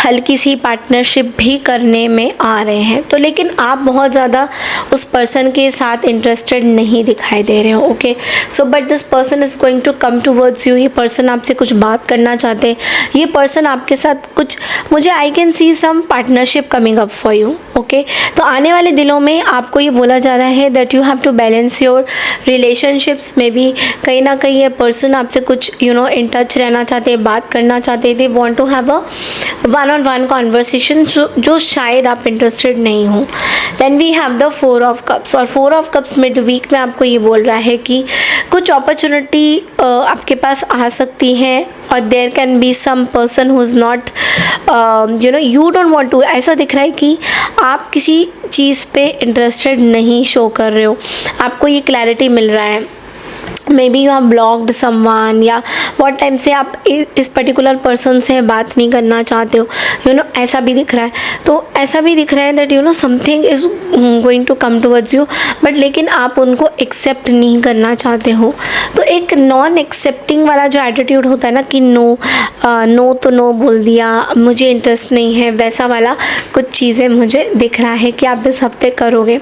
हल्की सी पार्टनरशिप भी करने में आ रहे हैं, तो लेकिन आप बहुत ज़्यादा उस पर्सन के साथ इंटरेस्टेड नहीं दिखाई दे रहे हो। Okay, so but this person is going to come towards you. ये पर्सन आपसे कुछ बात करना चाहते हैं, ये पर्सन आपके साथ कुछ, मुझे I can see some partnership coming up for you. Okay, तो आने वाले दिनों में आपको ये बोला जा रहा है that you have to balance your relationships में भी। कहीं ना कहीं ये पर्सन आपसे कुछ इन टच रहना चाहते हैं, बात करना चाहते हैं। They want to have a 1-on-1 conversation जो शायद आप इंटरेस्टेड नहीं हो। Then we have the 4 of cups, और 4 ऑफ कप्स मिड वीक में आपको ये बोल रहा है कि कुछ अपॉर्चुनिटी आपके पास आ सकती है, और there can be some person who is not you don't want to, ऐसा दिख रहा है कि आप किसी चीज़ पे इंटरेस्टेड नहीं शो कर रहे हो, आपको ये क्लैरिटी मिल रहा है। May be you have blocked someone, या बहुत टाइम से आप इस पर्टिकुलर पर्सन से बात नहीं करना चाहते हो, ऐसा भी दिख रहा है। तो ऐसा भी दिख रहा है that something is going to come towards you, but लेकिन आप उनको एक्सेप्ट नहीं करना चाहते हो। तो एक नॉन एक्सेप्टिंग वाला जो एटीट्यूड होता है ना कि नो तो नो बोल दिया, मुझे इंटरेस्ट नहीं है, वैसा वाला कुछ चीज़ें मुझे दिख रहा है कि आप इस हफ्ते करोगे।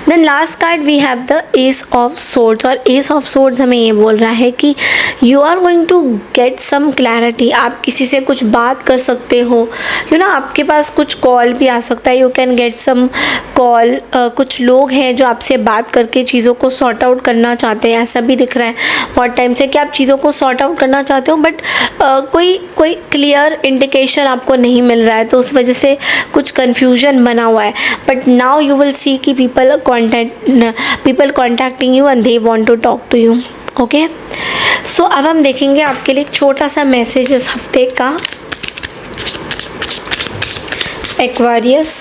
Then last card we have the ace of swords, और एस ऑफ सोर्ड्स हमें ये बोल रहा है कि you are going to get some clarity, आप किसी से कुछ बात कर सकते हो, आपके पास कुछ कॉल भी आ सकता है, you can get some call. कुछ लोग हैं जो आपसे बात करके चीज़ों को सॉर्ट आउट करना चाहते हैं, ऐसा भी दिख रहा है बहुत टाइम से कि आप चीज़ों को सॉर्ट आउट करना चाहते हो, बट कोई क्लियर इंडिकेशन आपको नहीं मिल रहा है, तो उस वजह से कुछ कन्फ्यूजन बना हुआ है। But now you will see कि people contacting you and they want to talk to you. Okay, सो अब हम देखेंगे आपके लिए एक छोटा सा मैसेज इस हफ्ते का। एक्वेरियस,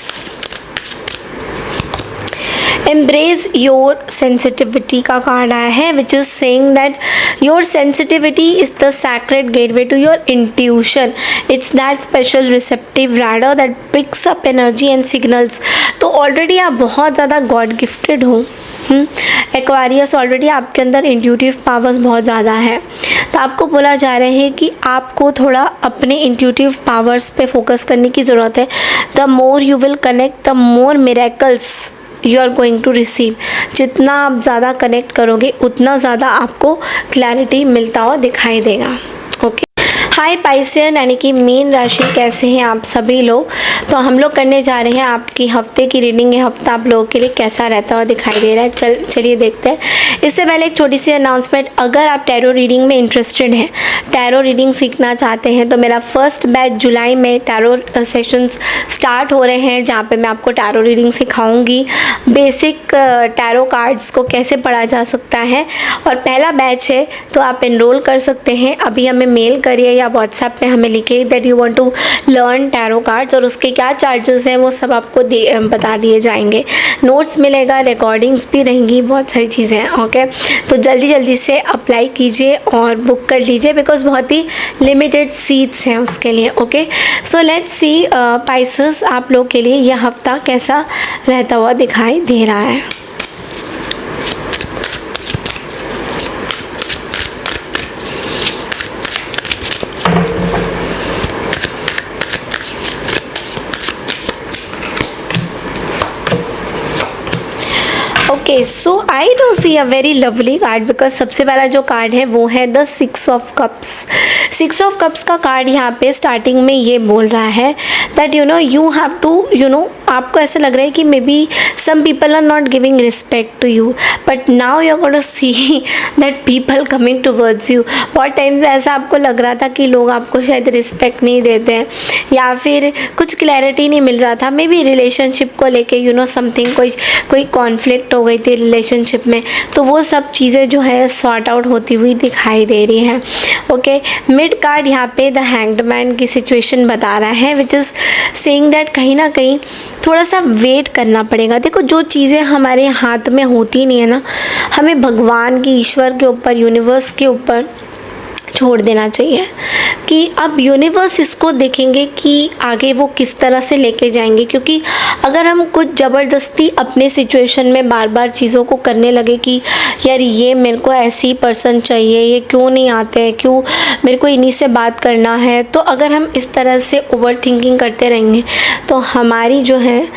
एम्ब्रेस योर सेंसिटिविटी का कार्ड आया है, which is saying that your sensitivity is the sacred gateway to your intuition. It's that special receptive radar that picks up energy and signals. तो ऑलरेडी आप बहुत ज़्यादा गॉड गिफ्टेड हो। Aquarius, already आपके अंदर इंट्यूटिव पावर्स बहुत ज़्यादा है। तो आपको बोला जा रहा है कि आपको थोड़ा अपने इंट्यूटिव पावर्स पे फोकस करने की ज़रूरत है। The more you will connect, the more miracles you are going to receive. जितना आप ज़्यादा कनेक्ट करोगे उतना ज़्यादा आपको क्लैरिटी मिलता हुआ दिखाई देगा। ओके, हाय पाइसियन यानी कि मीन राशि, कैसे हैं आप सभी लोग। तो हम लोग करने जा रहे हैं आपकी हफ्ते की रीडिंग। ये हफ्ता आप लोगों के लिए कैसा रहता हुआ दिखाई दे रहा है, चलिए देखते हैं। इससे पहले एक छोटी सी अनाउंसमेंट, अगर आप टैरो रीडिंग में इंटरेस्टेड हैं, टैरो रीडिंग सीखना चाहते हैं, तो मेरा फर्स्ट बैच जुलाई में टैरो सेशंस स्टार्ट हो रहे हैं, जहाँ पे मैं आपको टैरो रीडिंग सिखाऊंगी, बेसिक टैरो कार्ड्स को कैसे पढ़ा जा सकता है। और पहला बैच है, तो आप एनरोल कर सकते हैं। अभी हमें मेल करिए या व्हाट्सएप पे हमें लिखिए that you want to learn tarot cards, और उसके क्या चार्जेस हैं वो सब आपको बता दिए जाएंगे। नोट्स मिलेगा, रिकॉर्डिंग्स भी रहेंगी, बहुत सारी चीज़ें हैं। ओके, तो जल्दी से अप्लाई कीजिए और बुक कर लीजिए, बिकॉज बहुत ही लिमिटेड सीट्स हैं उसके लिए। Okay, so let's C Pisces, आप लोग के लिए यह हफ्ता कैसा रहता हुआ दिखाई दे रहा है। Okay, so I do see a very lovely card, because सबसे पहला जो कार्ड है वो है the 6 of cups. 6 of cups का कार्ड यहाँ पे स्टार्टिंग में ये बोल रहा है दैट यू हैव टू आपको ऐसा लग रहा है कि maybe some people are not giving respect to you, but now you are going to see that people coming towards you. बहुत टाइम से ऐसा आपको लग रहा था कि लोग आपको शायद रिस्पेक्ट नहीं देते हैं, या फिर कुछ क्लैरिटी नहीं मिल रहा था, मे बी रिलेशनशिप को लेके समथिंग कोई कॉन्फ्लिक्ट हो गई थी रिलेशनशिप में, तो वो सब चीज़ें जो है सॉर्ट आउट होती हुई दिखाई दे रही हैं। ओके, मिड कार्ड यहाँ पे द हैंग्ड मैन की सिचुएशन बता रहा है, विच इज़ सेइंग दैट कहीं ना कहीं थोड़ा सा वेट करना पड़ेगा। देखो, जो चीज़ें हमारे हाथ में होती नहीं है ना, हमें भगवान की, ईश्वर के ऊपर, यूनिवर्स के ऊपर छोड़ देना चाहिए कि अब यूनिवर्स इसको देखेंगे कि आगे वो किस तरह से लेके जाएंगे। क्योंकि अगर हम कुछ ज़बरदस्ती अपने सिचुएशन में बार बार चीज़ों को करने लगे कि यार ये मेरे को ऐसी पर्सन चाहिए, ये क्यों नहीं आते हैं, क्यों मेरे को इन्हीं से बात करना है, तो अगर हम इस तरह से ओवर थिंकिंग करते रहेंगे तो हमारी जो है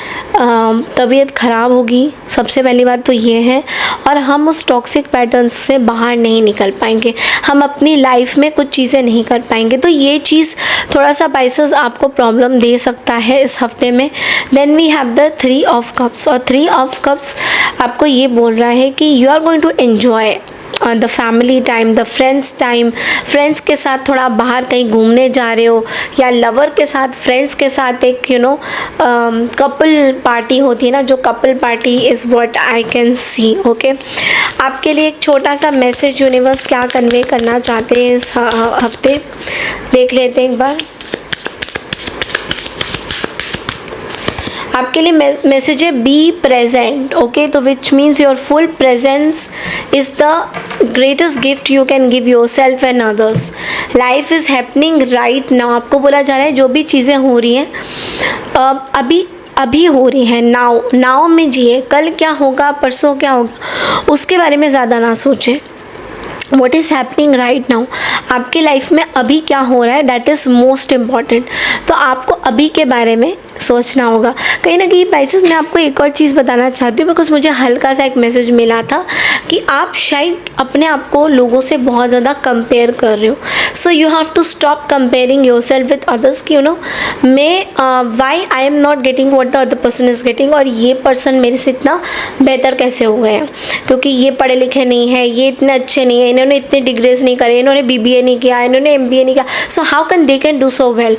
तबीयत ख़राब होगी, सबसे पहली बात तो ये है, और हम उस टॉक्सिक पैटर्न से बाहर नहीं निकल पाएंगे, हम अपनी लाइफ में कुछ चीज़ें नहीं कर पाएंगे। तो ये चीज़ थोड़ा सा पाइसेस आपको प्रॉब्लम दे सकता है इस हफ्ते में। Then we have the 3 of cups, और 3 ऑफ कप्स आपको ये बोल रहा है कि you are going to enjoy the family time, the friends time, friends के साथ थोड़ा बाहर कहीं घूमने जा रहे हो, या लवर के साथ, फ्रेंड्स के साथ एक कपल पार्टी होती है ना, जो couple party is what I can C. Okay, आपके लिए एक छोटा सा मैसेज यूनिवर्स क्या कन्वे करना चाहते हैं इस हफ्ते, देख लेते हैं एक बार। आपके लिए मैसेज है बी प्रेजेंट। ओके, तो which means your full presence is the greatest gift you can give your self and others. Life is happening right now. आपको बोला जा रहा है जो भी चीज़ें हो रही हैं अभी हो रही हैं, नाउ में जिए। कल क्या होगा, परसों क्या होगा, उसके बारे में ज़्यादा ना सोचें। What is happening right now, आपके लाइफ में अभी क्या हो रहा है, दैट इज़ मोस्ट इम्पॉर्टेंट। तो आपको अभी के बारे में सोचना होगा। कहीं ना कहीं पाइसेस, मैं आपको एक और चीज़ बताना चाहती हूँ, बिकॉज मुझे हल्का सा एक मैसेज मिला था कि आप शायद अपने आप को लोगों से बहुत ज़्यादा कंपेयर कर रहे हो। So you have to stop comparing yourself with others कि why I am not getting what the other person is getting, और ये पर्सन मेरे से इतना बेहतर कैसे हो गए हैं, क्योंकि ये पढ़े लिखे नहीं है, ये इतने अच्छे नहीं है, इन्होंने इतने डिग्रीज नहीं करे, इन्होंने BBA नहीं किया, इन्होंने MBA नहीं किया, so how can they can do so well,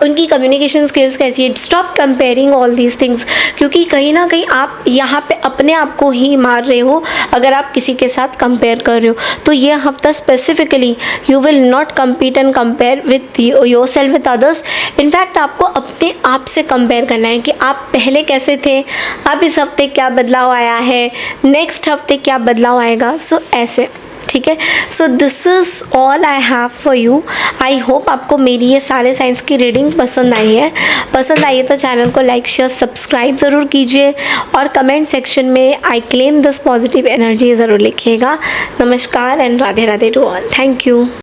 उनकी कम्युनिकेशन स्किल्स कैसी है। Stop comparing all these things, क्योंकि कहीं ना कहीं आप यहाँ पे अपने आप को ही मार रहे हो अगर आप किसी के साथ कंपेयर कर रहे हो। तो ये हफ्ता specifically you will not compete and compare with your self with others. In fact आपको अपने आप से कंपेयर करना है कि आप पहले कैसे थे, अब इस हफ्ते क्या बदलाव आया है, नेक्स्ट हफ्ते क्या बदलाव आएगा। सो ऐसे, ठीक है। सो this is all I have for you. I hope आपको मेरी ये सारे साइंस की रीडिंग पसंद आई है। पसंद आई है तो चैनल को लाइक शेयर सब्सक्राइब ज़रूर कीजिए, और कमेंट सेक्शन में I claim this positive energy ज़रूर लिखिएगा। नमस्कार and Radhe Radhe to all. Thank you.